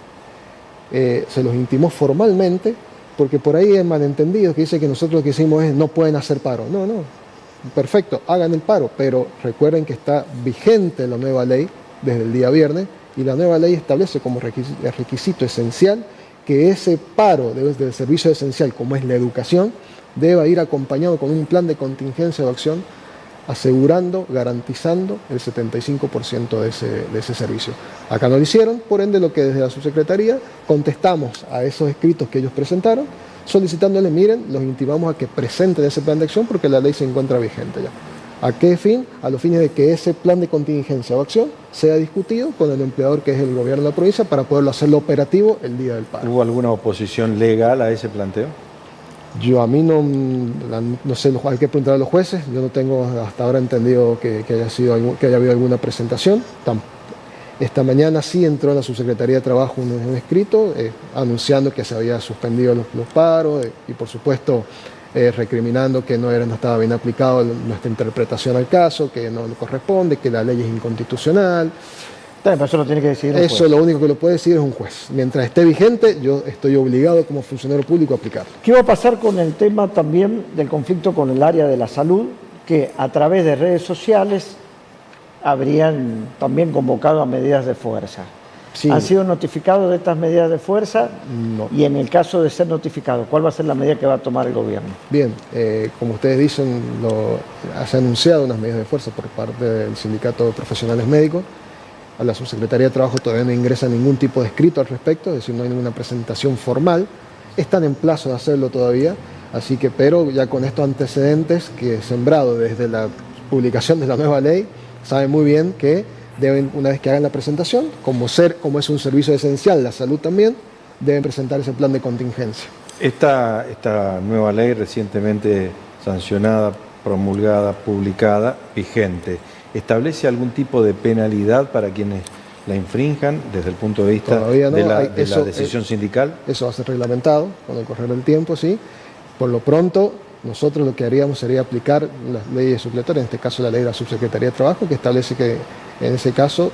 Se los intimó formalmente, porque por ahí hay malentendidos que dice que nosotros lo que hicimos es no pueden hacer paro. No, no. Perfecto, hagan el paro, pero recuerden que está vigente la nueva ley desde el día viernes, y la nueva ley establece como requisito esencial que ese paro del servicio esencial, como es la educación, deba ir acompañado con un plan de contingencia o acción asegurando, garantizando el 75% de ese servicio. Acá no lo hicieron, por ende lo que desde la subsecretaría contestamos a esos escritos que ellos presentaron, solicitándole, miren, los intimamos a que presenten ese plan de acción porque la ley se encuentra vigente ya. ¿A qué fin? A los fines de que ese plan de contingencia o acción sea discutido con el empleador, que es el gobierno de la provincia, para poderlo hacerlo operativo el día del paro. ¿Hubo alguna oposición legal a ese planteo? Yo a mí no sé, hay que preguntar a los jueces, yo no tengo hasta ahora entendido que haya habido alguna presentación. Esta mañana sí entró en la Subsecretaría de Trabajo un escrito anunciando que se había suspendido los paros y por supuesto recriminando que no estaba bien aplicado nuestra interpretación al caso, que no le corresponde, que la ley es inconstitucional. Pero eso lo tiene que decidir un juez. Eso lo único que lo puede decidir es un juez. Mientras esté vigente, yo estoy obligado como funcionario público a aplicarlo. ¿Qué va a pasar con el tema también del conflicto con el área de la salud, que a través de redes sociales habrían también convocado a medidas de fuerza? Sí. ¿Han sido notificados de estas medidas de fuerza? No. Y en el caso de ser notificados, ¿cuál va a ser la medida que va a tomar el gobierno? Bien, como ustedes dicen, se han anunciado unas medidas de fuerza por parte del Sindicato de Profesionales Médicos. A la Subsecretaría de Trabajo todavía no ingresa ningún tipo de escrito al respecto, es decir, no hay ninguna presentación formal. Están en plazo de hacerlo todavía, así que, pero ya con estos antecedentes que he sembrado desde la publicación de la nueva ley, saben muy bien que deben, una vez que hagan la presentación, como es un servicio esencial, la salud también, deben presentar ese plan de contingencia. Esta nueva ley recientemente sancionada, promulgada, publicada, vigente, ¿establece algún tipo de penalidad para quienes la infrinjan desde el punto de vista de la decisión sindical? Eso va a ser reglamentado con el correr del tiempo, sí. Por lo pronto, nosotros lo que haríamos sería aplicar las leyes supletorias, en este caso la ley de la Subsecretaría de Trabajo, que establece que en ese caso,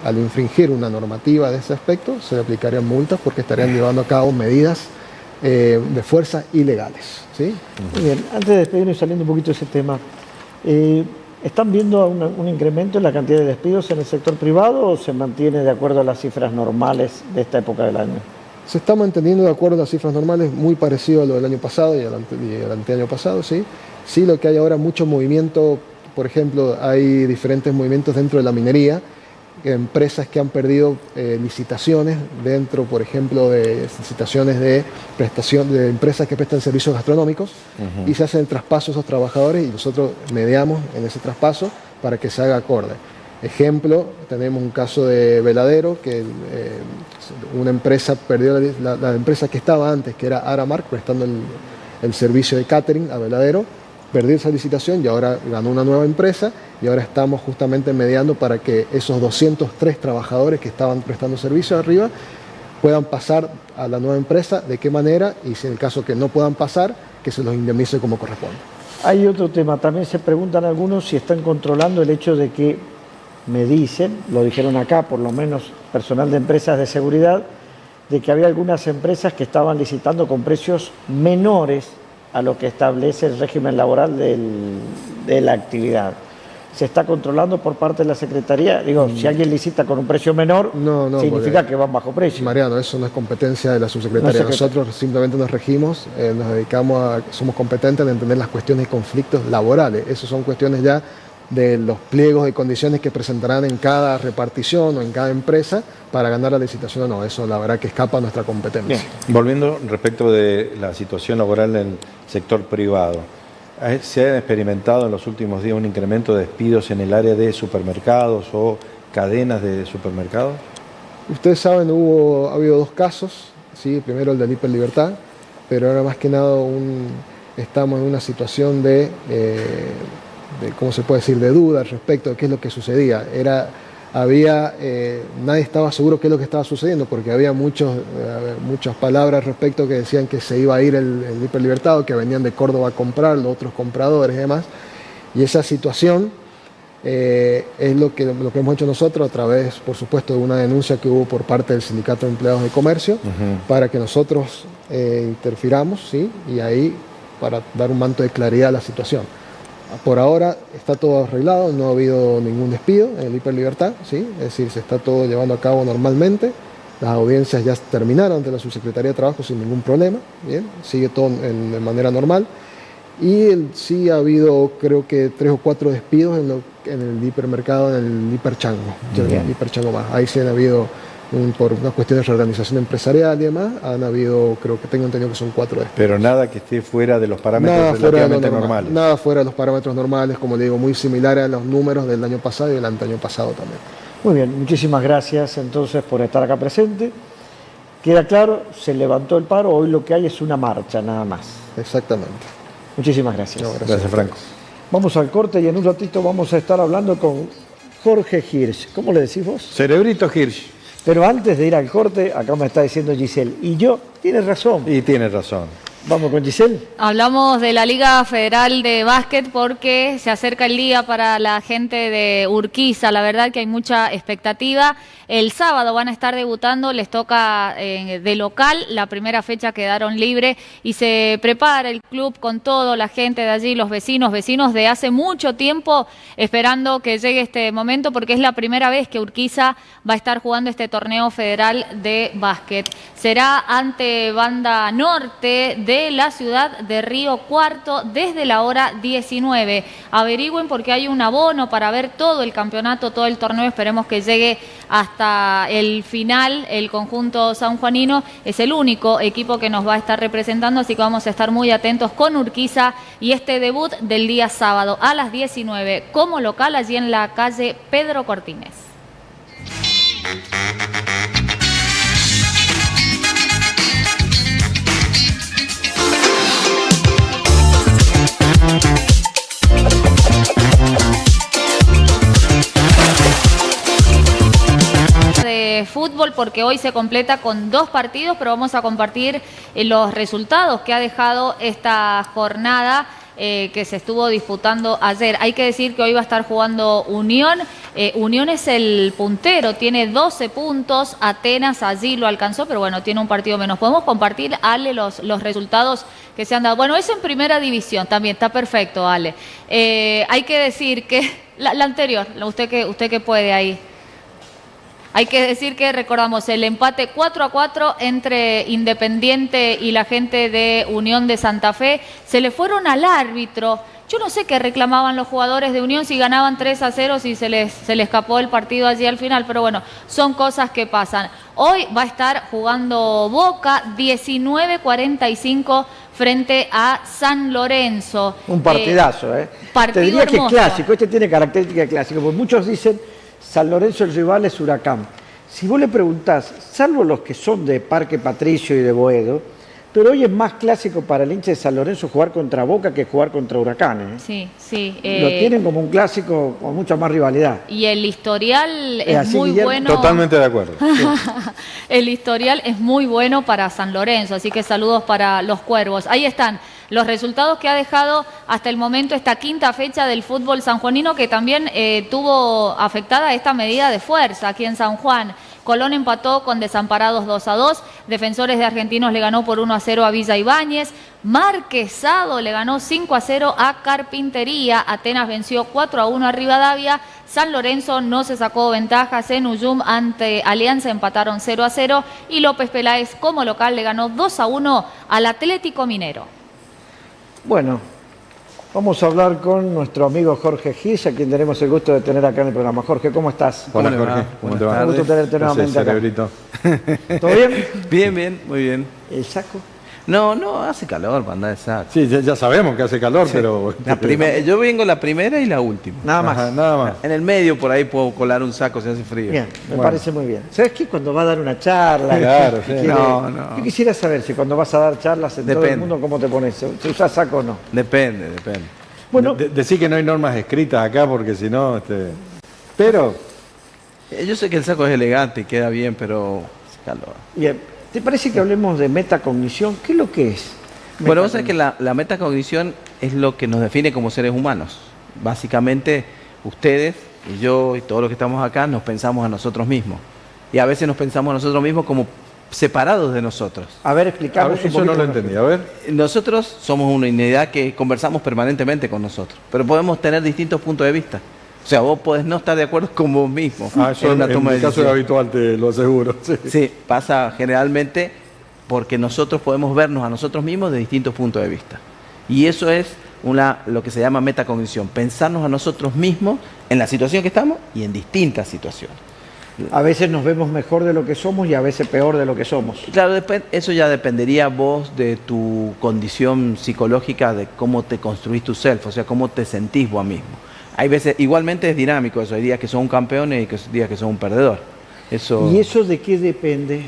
al infringir una normativa de ese aspecto, se le aplicarían multas porque estarían llevando a cabo medidas de fuerza ilegales, ¿sí? Muy bien, antes de despedirnos y saliendo un poquito de ese tema, ¿están viendo un incremento en la cantidad de despidos en el sector privado o se mantiene de acuerdo a las cifras normales de esta época del año? Se está manteniendo de acuerdo a las cifras normales, muy parecido a lo del año pasado y al anteaño pasado, ¿sí? Sí, lo que hay ahora mucho movimiento, por ejemplo, hay diferentes movimientos dentro de la minería, empresas que han perdido licitaciones dentro, por ejemplo, de licitaciones de prestación de empresas que prestan servicios gastronómicos y se hacen el traspaso a esos trabajadores y nosotros mediamos en ese traspaso para que se haga acorde. Ejemplo, tenemos un caso de Veladero, que una empresa perdió la empresa que estaba antes, que era Aramark, prestando el servicio de catering a Veladero, perdió esa licitación y ahora ganó una nueva empresa y ahora estamos justamente mediando para que esos 203 trabajadores que estaban prestando servicio arriba puedan pasar a la nueva empresa, de qué manera, y si en el caso que no puedan pasar, que se los indemnice como corresponde. Hay otro tema, también se preguntan algunos si están controlando el hecho de que, me dicen, lo dijeron acá, por lo menos personal de empresas de seguridad, de que había algunas empresas que estaban licitando con precios menores a lo que establece el régimen laboral de la actividad. ¿Se está controlando por parte de la Secretaría? Digo, si alguien licita con un precio menor, significa que van bajo precio. Mariano, eso no es competencia de la subsecretaría. Nosotros simplemente nos regimos, nos dedicamos somos competentes en entender las cuestiones de conflictos laborales. Esas son cuestiones ya de los pliegos de condiciones que presentarán en cada repartición o en cada empresa para ganar la licitación o no. Eso la verdad que escapa a nuestra competencia. Bien. Volviendo respecto de la situación laboral en el sector privado, ¿se ha experimentado en los últimos días un incremento de despidos en el área de supermercados o cadenas de supermercados? Ustedes saben, ha habido 2 casos, ¿sí? Primero el del Hiper Libertad, pero ahora más que nada estamos en una situación de ¿cómo se puede decir?, de duda respecto de qué es lo que sucedía. Nadie estaba seguro qué es lo que estaba sucediendo, porque había muchas palabras respecto que decían que se iba a ir el hiperlibertado, que venían de Córdoba a comprar, los otros compradores y demás. Y esa situación es lo que hemos hecho nosotros a través, por supuesto, de una denuncia que hubo por parte del Sindicato de Empleados de Comercio, para que nosotros interfiramos, ¿sí? Y ahí para dar un manto de claridad a la situación. Por ahora está todo arreglado, no ha habido ningún despido en el Hiperlibertad, ¿sí? Es decir, se está todo llevando a cabo normalmente. Las audiencias ya terminaron ante la Subsecretaría de Trabajo sin ningún problema, ¿bien? Sigue todo de manera normal. Y sí ha habido, creo que 3 o 4 despidos en el hipermercado, en el Hiperchango, el Hiperchango más. Ahí sí han habido, por una cuestión de reorganización empresarial y demás, han habido, creo que tengo entendido que son 4 despidos. Pero nada que esté fuera de los parámetros relativamente normales. Nada fuera de los parámetros normales, como le digo, muy similar a los números del año pasado y del anteaño pasado también. Muy bien, muchísimas gracias entonces por estar acá presente. Queda claro, se levantó el paro, hoy lo que hay es una marcha nada más. Exactamente. Muchísimas gracias. Gracias, Franco. Vamos al corte y en un ratito vamos a estar hablando con Jorge Hirsch. ¿Cómo le decís vos? Cerebrito Hirsch. Pero antes de ir al corte, acá me está diciendo Giselle, y yo, tienes razón. Y tienes razón. Vamos con Giselle. Hablamos de la Liga Federal de Básquet porque se acerca el día para la gente de Urquiza. La verdad que hay mucha expectativa. El sábado van a estar debutando, les toca de local, la primera fecha quedaron libre y se prepara el club con todo, la gente de allí, los vecinos de hace mucho tiempo esperando que llegue este momento porque es la primera vez que Urquiza va a estar jugando este torneo federal de básquet. Será ante Banda Norte de la ciudad de Río Cuarto desde la hora 19. Averigüen porque hay un abono para ver todo el campeonato, todo el torneo, esperemos que llegue hasta el final. El conjunto sanjuanino es el único equipo que nos va a estar representando, así que vamos a estar muy atentos con Urquiza y este debut del día sábado a las 19 como local allí en la calle Pedro Cortines. De fútbol porque hoy se completa con 2 partidos, pero vamos a compartir los resultados que ha dejado esta jornada que se estuvo disputando ayer. Hay que decir que hoy va a estar jugando Unión. Unión es el puntero, tiene 12 puntos. Atenas allí lo alcanzó, pero bueno, tiene un partido menos. Podemos compartir, Ale, los resultados que se han dado. Bueno, es en primera división también, está perfecto, Ale. Hay que decir que la anterior, usted que puede ahí. Hay que decir que recordamos el empate 4-4 entre Independiente y la gente de Unión de Santa Fe. Se le fueron al árbitro. Yo no sé qué reclamaban los jugadores de Unión si ganaban 3-0, si se les escapó el partido allí al final, pero bueno, son cosas que pasan. Hoy va a estar jugando Boca 19:45 frente a San Lorenzo. Un partidazo, Partido Te diría hermoso. que es clásico, este tiene características de clásico, porque muchos dicen San Lorenzo el rival es Huracán. Si vos le preguntás, salvo los que son de Parque Patricio y de Boedo, pero hoy es más clásico para el hincha de San Lorenzo jugar contra Boca que jugar contra Huracán. Sí. Lo tienen como un clásico con mucha más rivalidad. Y el historial es muy Guillermo? bueno. Totalmente de acuerdo. El historial es muy bueno para San Lorenzo, así que saludos para los Cuervos. Ahí están los resultados que ha dejado hasta el momento esta quinta fecha del fútbol sanjuanino, que también tuvo afectada esta medida de fuerza aquí en San Juan. Colón empató con Desamparados 2-2, Defensores de Argentinos le ganó por 1-0 a Villa Ibáñez, Marquesado le ganó 5-0 a Carpintería, Atenas venció 4-1 a Rivadavia, San Lorenzo no se sacó ventajas en Uyum, ante Alianza empataron 0-0 y López Peláez como local le ganó 2-1 al Atlético Minero. Bueno, vamos a hablar con nuestro amigo Jorge Gis, a quien tenemos el gusto de tener acá en el programa. Jorge, ¿cómo estás? Hola, Jorge. ¿Cómo te va? Un gusto tenerte nuevamente acá. Cerebrito. ¿Todo bien? Bien, bien, muy bien. ¿El saco? No, hace calor para andar de saco. Sí, ya sabemos que hace calor, sí. Pero... yo vengo la primera y la última. Nada más. Ajá, nada más. En el medio por ahí puedo colar un saco si hace frío. Bien, me parece muy bien. ¿Sabes qué? Cuando va a dar una charla... Claro, sí. No. Yo quisiera saber si cuando vas a dar charlas en todo el mundo, ¿cómo te pones? ¿Si usas saco o no? Depende. Bueno, decir que no hay normas escritas acá porque si no... Pero... Yo sé que el saco es elegante y queda bien, pero hace calor. Bien. ¿Te parece que hablemos de metacognición? ¿Qué es lo que es? Bueno, vos sabés que la metacognición es lo que nos define como seres humanos. Básicamente, ustedes y yo y todos los que estamos acá nos pensamos a nosotros mismos. Y a veces nos pensamos a nosotros mismos como separados de nosotros. A ver, explicamos. Eso no lo entendí. A ver. Nosotros somos una unidad que conversamos permanentemente con nosotros, pero podemos tener distintos puntos de vista. O sea, vos podés no estar de acuerdo con vos mismo. Eso en mi caso es habitual, te lo aseguro. Sí, pasa generalmente porque nosotros podemos vernos a nosotros mismos de distintos puntos de vista. Y eso es lo que se llama metacognición, pensarnos a nosotros mismos en la situación que estamos y en distintas situaciones. A veces nos vemos mejor de lo que somos y a veces peor de lo que somos. Claro, eso ya dependería vos de tu condición psicológica, de cómo te construís tu self, o sea, cómo te sentís vos mismo. Hay veces, igualmente es dinámico eso, hay días que sos un campeón y días que sos un perdedor. Eso, ¿y eso de qué depende?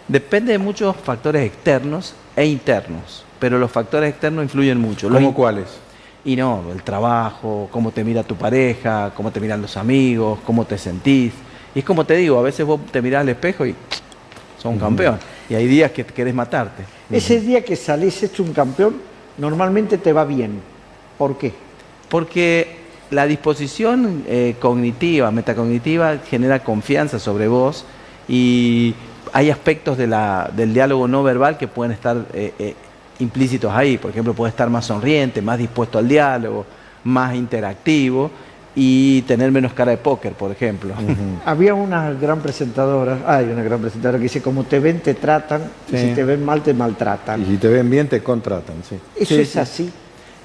Depende de muchos factores externos e internos, pero los factores externos influyen mucho. ¿Cómo cuáles? Y no, el trabajo, cómo te mira tu pareja, cómo te miran los amigos, cómo te sentís. Y es como te digo, a veces vos te mirás al espejo y sos un campeón. Y hay días que querés matarte. Ese día que salís hecho un campeón, normalmente te va bien. ¿Por qué? Porque la disposición cognitiva, metacognitiva, genera confianza sobre vos y hay aspectos del diálogo no verbal que pueden estar implícitos ahí. Por ejemplo, puedes estar más sonriente, más dispuesto al diálogo, más interactivo y tener menos cara de póker, por ejemplo. Había una gran presentadora, hay una gran presentadora que dice, como te ven, te tratan, y si te ven mal, te maltratan. Y si te ven bien, te contratan, sí. ¿Eso es así?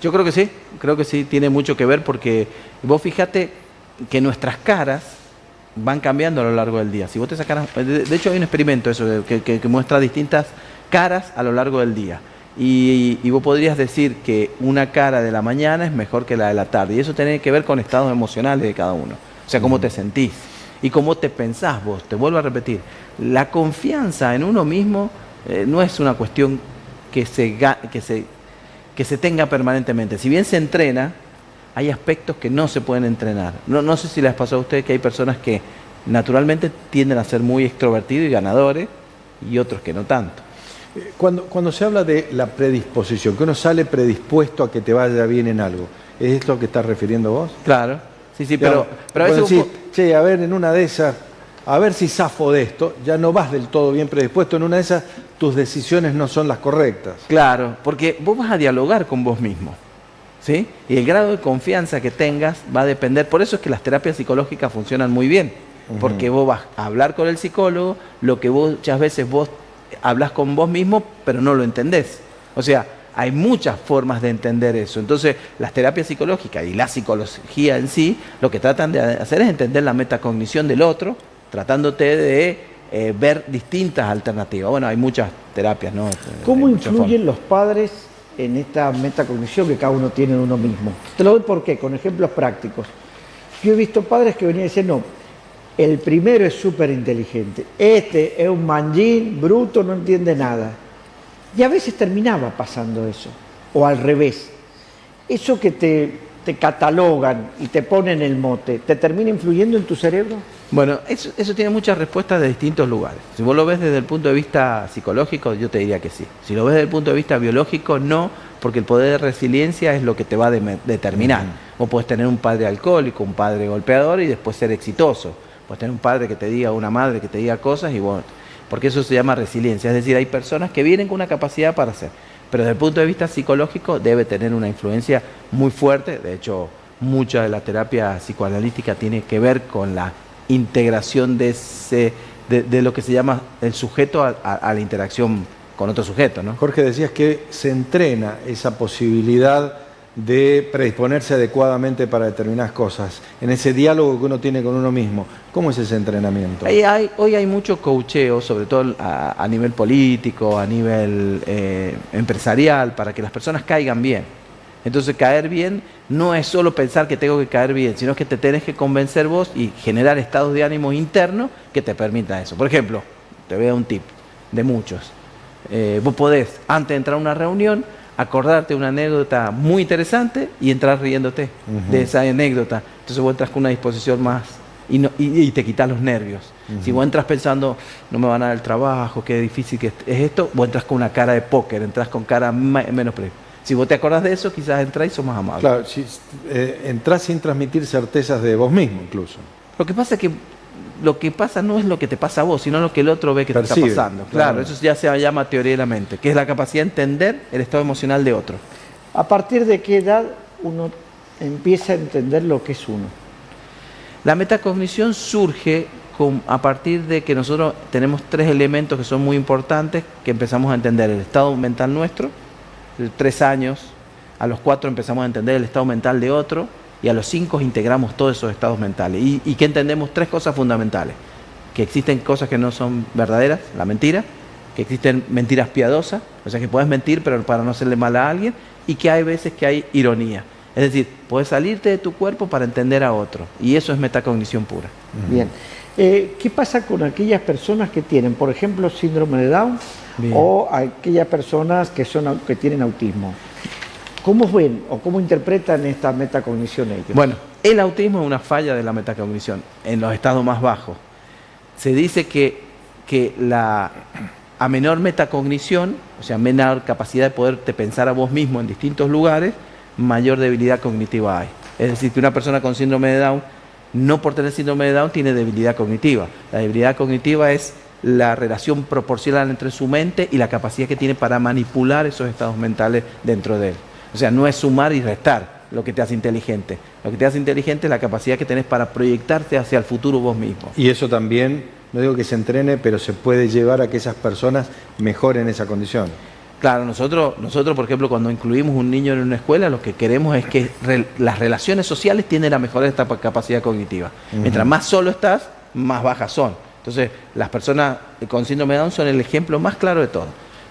Yo creo que sí, tiene mucho que ver porque vos fíjate que nuestras caras van cambiando a lo largo del día. Si vos te sacaras, de hecho hay un experimento eso que muestra distintas caras a lo largo del día. Y vos podrías decir que una cara de la mañana es mejor que la de la tarde. Y eso tiene que ver con estados emocionales de cada uno. O sea, cómo te sentís y cómo te pensás vos. Te vuelvo a repetir, la confianza en uno mismo no es una cuestión que se tenga permanentemente. Si bien se entrena, hay aspectos que no se pueden entrenar. No sé si les pasó a ustedes que hay personas que naturalmente tienden a ser muy extrovertidos y ganadores y otros que no tanto. Cuando se habla de la predisposición, que uno sale predispuesto a que te vaya bien en algo, ¿es esto que estás refiriendo vos? Claro, sí, pero a veces... Sí, che, a ver, en una de esas, a ver si zafo de esto, ya no vas del todo bien predispuesto, en una de esas tus decisiones no son las correctas. Claro, porque vos vas a dialogar con vos mismo, ¿sí? Y el grado de confianza que tengas va a depender, por eso es que las terapias psicológicas funcionan muy bien, porque vos vas a hablar con el psicólogo, lo que muchas veces vos hablas con vos mismo, pero no lo entendés. O sea, hay muchas formas de entender eso. Entonces, las terapias psicológicas y la psicología en sí, lo que tratan de hacer es entender la metacognición del otro, tratándote de ver distintas alternativas. Bueno, hay muchas terapias, ¿no? ¿Cómo influyen los padres en esta metacognición que cada uno tiene de uno mismo? Te lo doy por qué, con ejemplos prácticos. Yo he visto padres que venían y decían, no, el primero es súper inteligente, este es un manjín, bruto, no entiende nada. Y a veces terminaba pasando eso, o al revés. Eso que te catalogan y te ponen el mote, ¿te termina influyendo en tu cerebro? Bueno, eso tiene muchas respuestas de distintos lugares. Si vos lo ves desde el punto de vista psicológico, yo te diría que sí. Si lo ves desde el punto de vista biológico, no, porque el poder de resiliencia es lo que te va a determinar. Vos podés tener un padre alcohólico, un padre golpeador y después ser exitoso. Podés tener un padre que te diga, una madre que te diga cosas y vos... Porque eso se llama resiliencia. Es decir, hay personas que vienen con una capacidad para hacer. Pero desde el punto de vista psicológico debe tener una influencia muy fuerte. De hecho, mucha de la terapia psicoanalítica tiene que ver con la integración de lo que se llama el sujeto a la interacción con otro sujeto, ¿no? Jorge, decías que se entrena esa posibilidad de predisponerse adecuadamente para determinadas cosas, en ese diálogo que uno tiene con uno mismo. ¿Cómo es ese entrenamiento? Hoy hay mucho coacheo, sobre todo a nivel político, a nivel empresarial, para que las personas caigan bien. Entonces, caer bien no es solo pensar que tengo que caer bien, sino que te tenés que convencer vos y generar estados de ánimo internos que te permitan eso. Por ejemplo, te voy a dar un tip de muchos. Vos podés, antes de entrar a una reunión, acordarte una anécdota muy interesante y entrar riéndote de esa anécdota. Entonces vos entras con una disposición más y te quitas los nervios. Si vos entras pensando, no me van a dar el trabajo, qué difícil que es esto, vos entras con una cara de póker, entras con cara menos pre. Si vos te acordás de eso, quizás entrás y sos más amable. Claro, si, entrás sin transmitir certezas de vos mismo incluso. Lo que pasa es que lo que pasa no es lo que te pasa a vos, sino lo que el otro ve que percibe, te está pasando. Claro, eso ya se llama teoría de la mente, que es la capacidad de entender el estado emocional de otro. ¿A partir de qué edad uno empieza a entender lo que es uno? La metacognición surge a partir de que nosotros tenemos 3 elementos que son muy importantes, que empezamos a entender el estado mental nuestro, de 3 años, a los 4 empezamos a entender el estado mental de otro, y a los 5 integramos todos esos estados mentales. Y que entendemos 3 cosas fundamentales. Que existen cosas que no son verdaderas, la mentira, que existen mentiras piadosas, o sea que puedes mentir pero para no hacerle mal a alguien, y que hay veces que hay ironía. Es decir, puedes salirte de tu cuerpo para entender a otro, y eso es metacognición pura. Bien. ¿Qué pasa con aquellas personas que tienen, por ejemplo, síndrome de Down o aquellas personas que tienen autismo? ¿Cómo ven o cómo interpretan esta metacognición ellos? Bueno, el autismo es una falla de la metacognición en los estados más bajos. Se dice que a menor metacognición, o sea, menor capacidad de poderte pensar a vos mismo en distintos lugares, mayor debilidad cognitiva hay. Es decir, que una persona con síndrome de Down, no por tener síndrome de Down, tiene debilidad cognitiva. La debilidad cognitiva es la relación proporcional entre su mente y la capacidad que tiene para manipular esos estados mentales dentro de él. O sea, no es sumar y restar lo que te hace inteligente. Lo que te hace inteligente es la capacidad que tenés para proyectarte hacia el futuro vos mismo. Y eso también, no digo que se entrene, pero se puede llevar a que esas personas mejoren esa condición. Claro, nosotros, por ejemplo, cuando incluimos un niño en una escuela, lo que queremos es que las relaciones sociales tienden a mejorar esta capacidad cognitiva. Mientras más solo estás, más bajas son. Entonces, las personas con síndrome de Down son el ejemplo más claro de todo.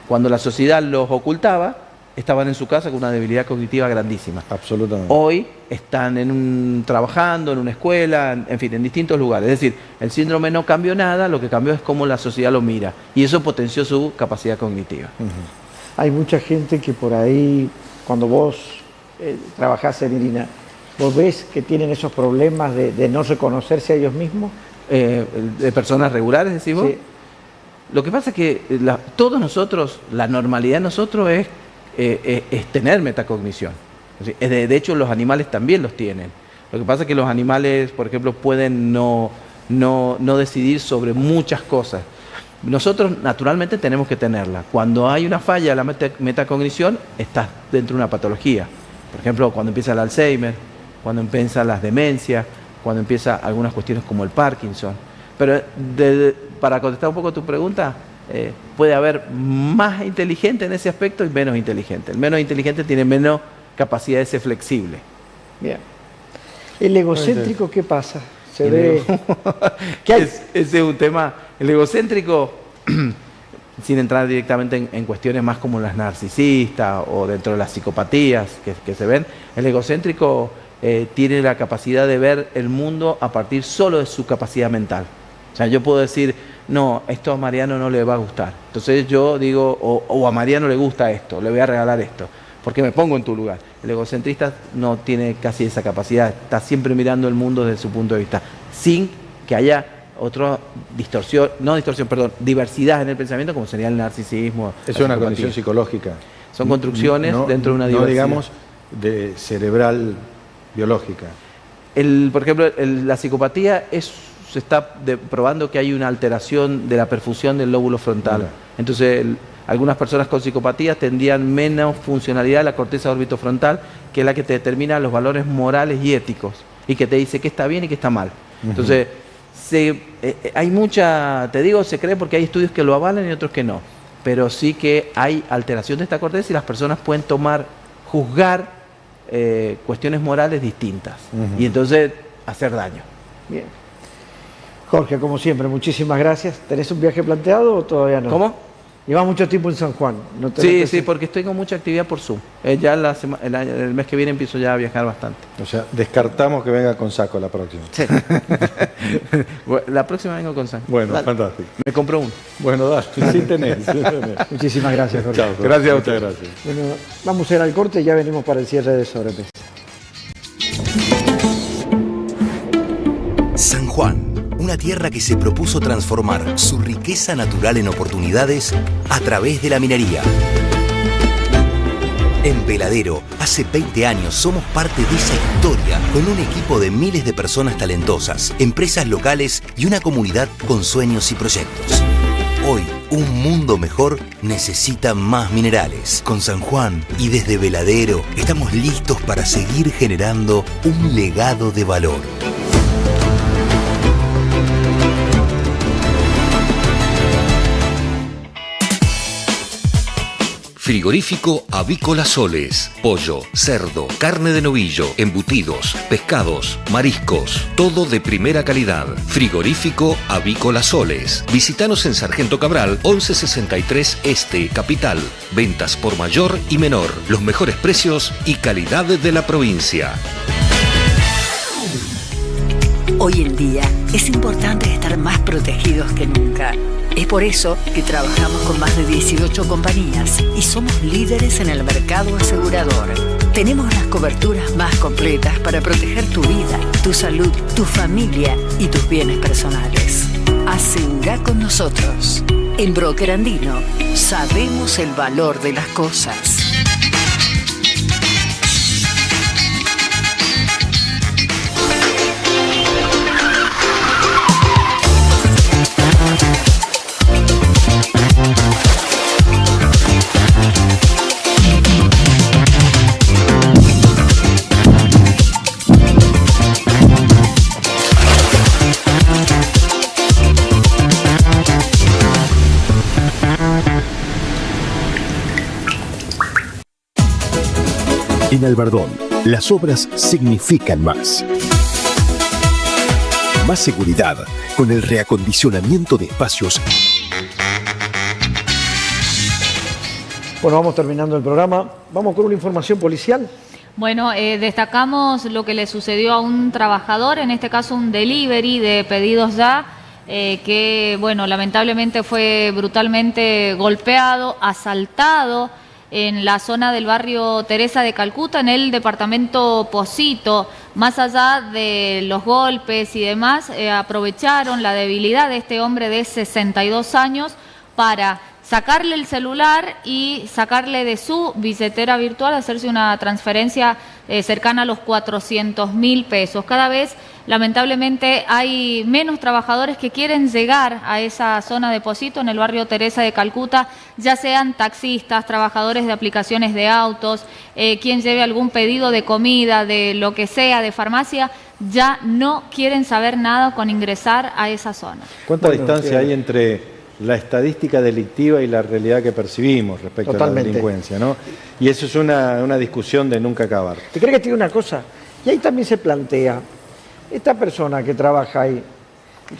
Cuando la sociedad los ocultaba, estaban en su casa con una debilidad cognitiva grandísima. Absolutamente. Hoy están trabajando en una escuela, en fin, en distintos lugares. Es decir, el síndrome no cambió nada, lo que cambió es cómo la sociedad lo mira. Y eso potenció su capacidad cognitiva. Hay mucha gente que por ahí, cuando vos trabajás en Irina, ¿vos ves que tienen esos problemas de no reconocerse a ellos mismos? ¿De personas regulares, decís vos? Sí. Lo que pasa es que todos nosotros, la normalidad de nosotros es tener metacognición. De hecho, los animales también los tienen. Lo que pasa es que los animales, por ejemplo, pueden no decidir sobre muchas cosas. Nosotros, naturalmente, tenemos que tenerla. Cuando hay una falla de la metacognición, estás dentro de una patología. Por ejemplo, cuando empieza el Alzheimer, cuando empiezan las demencias, cuando empiezan algunas cuestiones como el Parkinson. Pero para contestar un poco tu pregunta, puede haber más inteligente en ese aspecto y menos inteligente. El menos inteligente tiene menos capacidad de ser flexible. Bien. ¿El egocéntrico qué pasa? Se ve... ¿Qué hay? Ese es un tema... El egocéntrico, sin entrar directamente en cuestiones más como las narcisistas o dentro de las psicopatías que se ven, el egocéntrico tiene la capacidad de ver el mundo a partir solo de su capacidad mental. O sea, yo puedo decir, no, esto a Mariano no le va a gustar. Entonces yo digo, o a Mariano le gusta esto, le voy a regalar esto, porque me pongo en tu lugar. El egocentrista no tiene casi esa capacidad, está siempre mirando el mundo desde su punto de vista, sin que haya otra diversidad en el pensamiento, como sería el narcisismo. Es una condición psicológica. Son construcciones dentro de una diversidad. No digamos de cerebral biológica. Por ejemplo, la psicopatía se está probando que hay una alteración de la perfusión del lóbulo frontal. Entonces, algunas personas con psicopatía tendrían menos funcionalidad de la corteza orbitofrontal, que es la que te determina los valores morales y éticos, y que te dice qué está bien y qué está mal. Entonces, hay mucha, te digo, se cree porque hay estudios que lo avalan y otros que no, pero sí que hay alteración de esta corteza y las personas pueden juzgar cuestiones morales distintas y entonces hacer daño. Bien. Jorge, como siempre, muchísimas gracias. ¿Tenés un viaje planteado o todavía no? ¿Cómo? Llevas mucho tiempo en San Juan. ¿No Sí, porque estoy con mucha actividad por Zoom. Ya el mes que viene empiezo ya a viajar bastante. O sea, descartamos que venga con saco la próxima. Sí. La próxima vengo con saco. Bueno, dale. Fantástico. Me compró uno. Bueno, dale. Sí tenés. Muchísimas gracias, Jorge. Chao, gracias a usted. Gracias. Bueno, vamos a ir al corte y ya venimos para el cierre de Sobrepesa. San Juan. Una tierra que se propuso transformar su riqueza natural en oportunidades a través de la minería. En Veladero, hace 20 años somos parte de esa historia, con un equipo de miles de personas talentosas, empresas locales y una comunidad con sueños y proyectos. Hoy, un mundo mejor necesita más minerales. Con San Juan y desde Veladero, estamos listos para seguir generando un legado de valor. Frigorífico Avícola Soles. Pollo, cerdo, carne de novillo, embutidos, pescados, mariscos. Todo de primera calidad. Frigorífico Avícola Soles. Visítanos en Sargento Cabral, 1163 Este, Capital. Ventas por mayor y menor. Los mejores precios y calidad de la provincia. Hoy en día es importante estar más protegidos que nunca. Es por eso que trabajamos con más de 18 compañías y somos líderes en el mercado asegurador. Tenemos las coberturas más completas para proteger tu vida, tu salud, tu familia y tus bienes personales. Asegura con nosotros. En Broker Andino sabemos el valor de las cosas. En Albardón, las obras significan más. Más seguridad con el reacondicionamiento de espacios. Bueno, vamos terminando el programa. Vamos con una información policial. Bueno, destacamos lo que le sucedió a un trabajador, en este caso un delivery de pedidos ya, que, bueno, lamentablemente fue brutalmente golpeado, asaltado en la zona del barrio Teresa de Calcuta, en el departamento Pocito. Más allá de los golpes y demás, aprovecharon la debilidad de este hombre de 62 años para sacarle el celular y sacarle de su billetera virtual, hacerse una transferencia cercana a los 400.000 pesos. Cada vez, lamentablemente, hay menos trabajadores que quieren llegar a esa zona de Pocito, en el barrio Teresa de Calcuta, ya sean taxistas, trabajadores de aplicaciones de autos, quien lleve algún pedido de comida, de lo que sea, de farmacia, ya no quieren saber nada con ingresar a esa zona. ¿Cuánta distancia hay entre la estadística delictiva y la realidad que percibimos respecto a la delincuencia, ¿no? Y eso es una discusión de nunca acabar. ¿Te crees que te digo una cosa? Y ahí también se plantea, esta persona que trabaja ahí,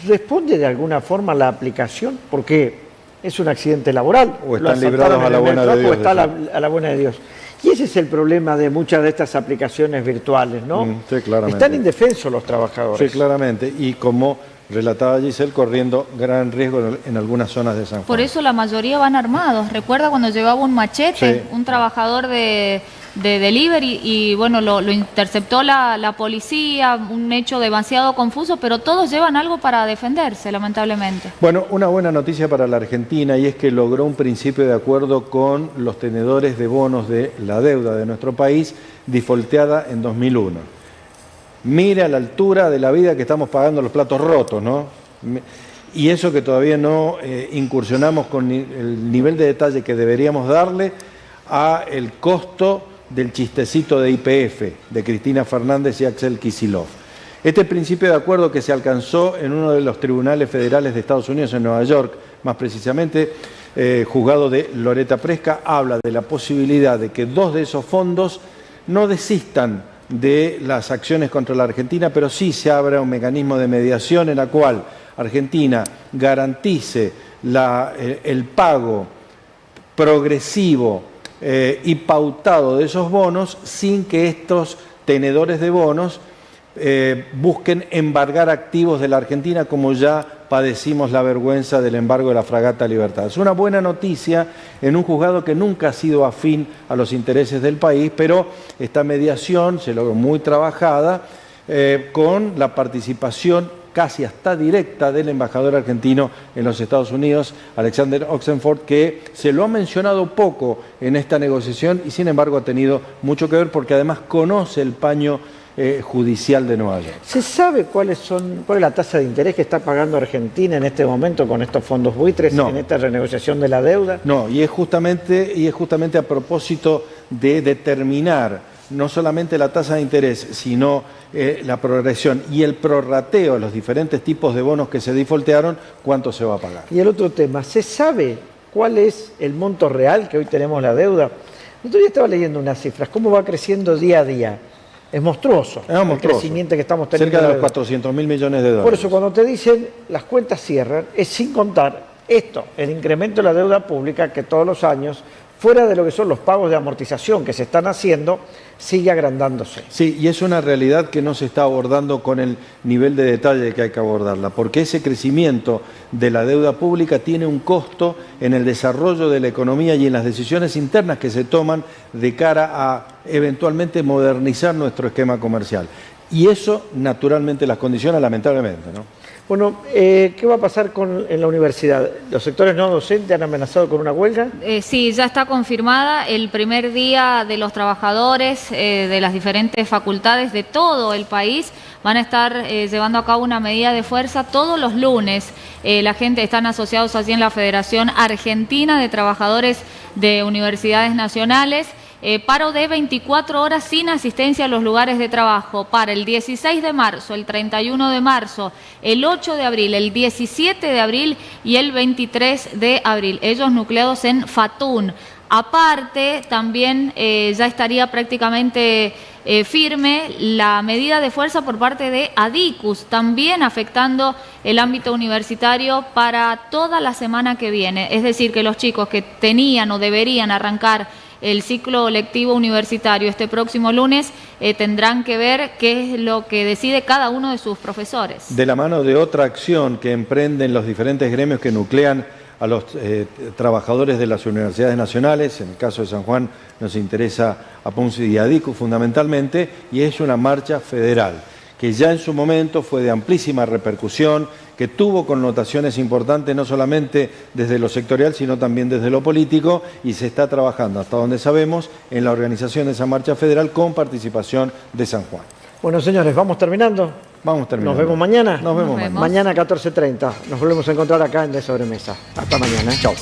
¿responde de alguna forma a la aplicación? Porque es un accidente laboral. O están librados a la buena de Dios. O está a la buena de Dios. Y ese es el problema de muchas de estas aplicaciones virtuales, ¿no? Sí, claramente. Están indefensos los trabajadores. Sí, claramente. Y como relataba Giselle, corriendo gran riesgo en algunas zonas de San Juan. Por eso la mayoría van armados. Recuerda cuando llevaba un machete, Sí. un trabajador de delivery y bueno, lo interceptó la policía, un hecho demasiado confuso, pero todos llevan algo para defenderse, lamentablemente. Bueno, una buena noticia para la Argentina y es que logró un principio de acuerdo con los tenedores de bonos de la deuda de nuestro país, defaulteada en 2001. Mire a la altura de la vida que estamos pagando los platos rotos, ¿no? Y eso que todavía no incursionamos con el nivel de detalle que deberíamos darle a el costo del chistecito de YPF, de Cristina Fernández y Axel Kicillof. Este principio de acuerdo que se alcanzó en uno de los tribunales federales de Estados Unidos, en Nueva York, más precisamente, juzgado de Loretta Preska, habla de la posibilidad de que 2 de esos fondos no desistan de las acciones contra la Argentina, pero sí se abra un mecanismo de mediación en la cual Argentina garantice el pago progresivo y pautado de esos bonos sin que estos tenedores de bonos busquen embargar activos de la Argentina, como ya padecimos la vergüenza del embargo de la fragata Libertad. Es una buena noticia en un juzgado que nunca ha sido afín a los intereses del país, pero esta mediación se logró muy trabajada con la participación casi hasta directa del embajador argentino en los Estados Unidos, Alexander Oxenford, que se lo ha mencionado poco en esta negociación y sin embargo ha tenido mucho que ver porque además conoce el paño judicial de Nueva York. ¿Se sabe cuál es la tasa de interés que está pagando Argentina en este momento con estos fondos buitres en esta renegociación de la deuda? No, y es justamente a propósito de determinar no solamente la tasa de interés, sino la progresión y el prorrateo de los diferentes tipos de bonos que se defaultearon, cuánto se va a pagar. Y el otro tema, ¿se sabe cuál es el monto real que hoy tenemos la deuda? El otro día estaba leyendo unas cifras, cómo va creciendo día a día. Es monstruoso, el crecimiento que estamos teniendo. Cerca de los 400.000 millones de dólares. Por eso cuando te dicen las cuentas cierran, es sin contar esto, el incremento de la deuda pública que todos los años, fuera de lo que son los pagos de amortización que se están haciendo, sigue agrandándose. Sí, y es una realidad que no se está abordando con el nivel de detalle que hay que abordarla, porque ese crecimiento de la deuda pública tiene un costo en el desarrollo de la economía y en las decisiones internas que se toman de cara a eventualmente modernizar nuestro esquema comercial. Y eso naturalmente las condiciona lamentablemente, ¿no? Bueno, ¿qué va a pasar en la universidad? ¿Los sectores no docentes han amenazado con una huelga? Sí, ya está confirmada el primer día de los trabajadores de las diferentes facultades de todo el país. Van a estar llevando a cabo una medida de fuerza todos los lunes. La gente están asociados así en la Federación Argentina de Trabajadores de Universidades Nacionales. Paro de 24 horas sin asistencia a los lugares de trabajo para el 16 de marzo, el 31 de marzo, el 8 de abril, el 17 de abril y el 23 de abril. Ellos nucleados en Fatún. Aparte, también ya estaría prácticamente firme la medida de fuerza por parte de Adicus, también afectando el ámbito universitario para toda la semana que viene. Es decir, que los chicos que tenían o deberían arrancar el ciclo lectivo universitario este próximo lunes tendrán que ver qué es lo que decide cada uno de sus profesores. De la mano de otra acción que emprenden los diferentes gremios que nuclean a los trabajadores de las universidades nacionales, en el caso de San Juan nos interesa a Punzi y Adicus fundamentalmente, y es una marcha federal, que ya en su momento fue de amplísima repercusión, que tuvo connotaciones importantes no solamente desde lo sectorial, sino también desde lo político, y se está trabajando, hasta donde sabemos, en la organización de esa marcha federal con participación de San Juan. Bueno, señores, ¿vamos terminando? Vamos terminando. ¿Nos vemos mañana? Nos vemos mañana. Mañana 14:30. Nos volvemos a encontrar acá en De Sobremesa. Hasta mañana. Chao.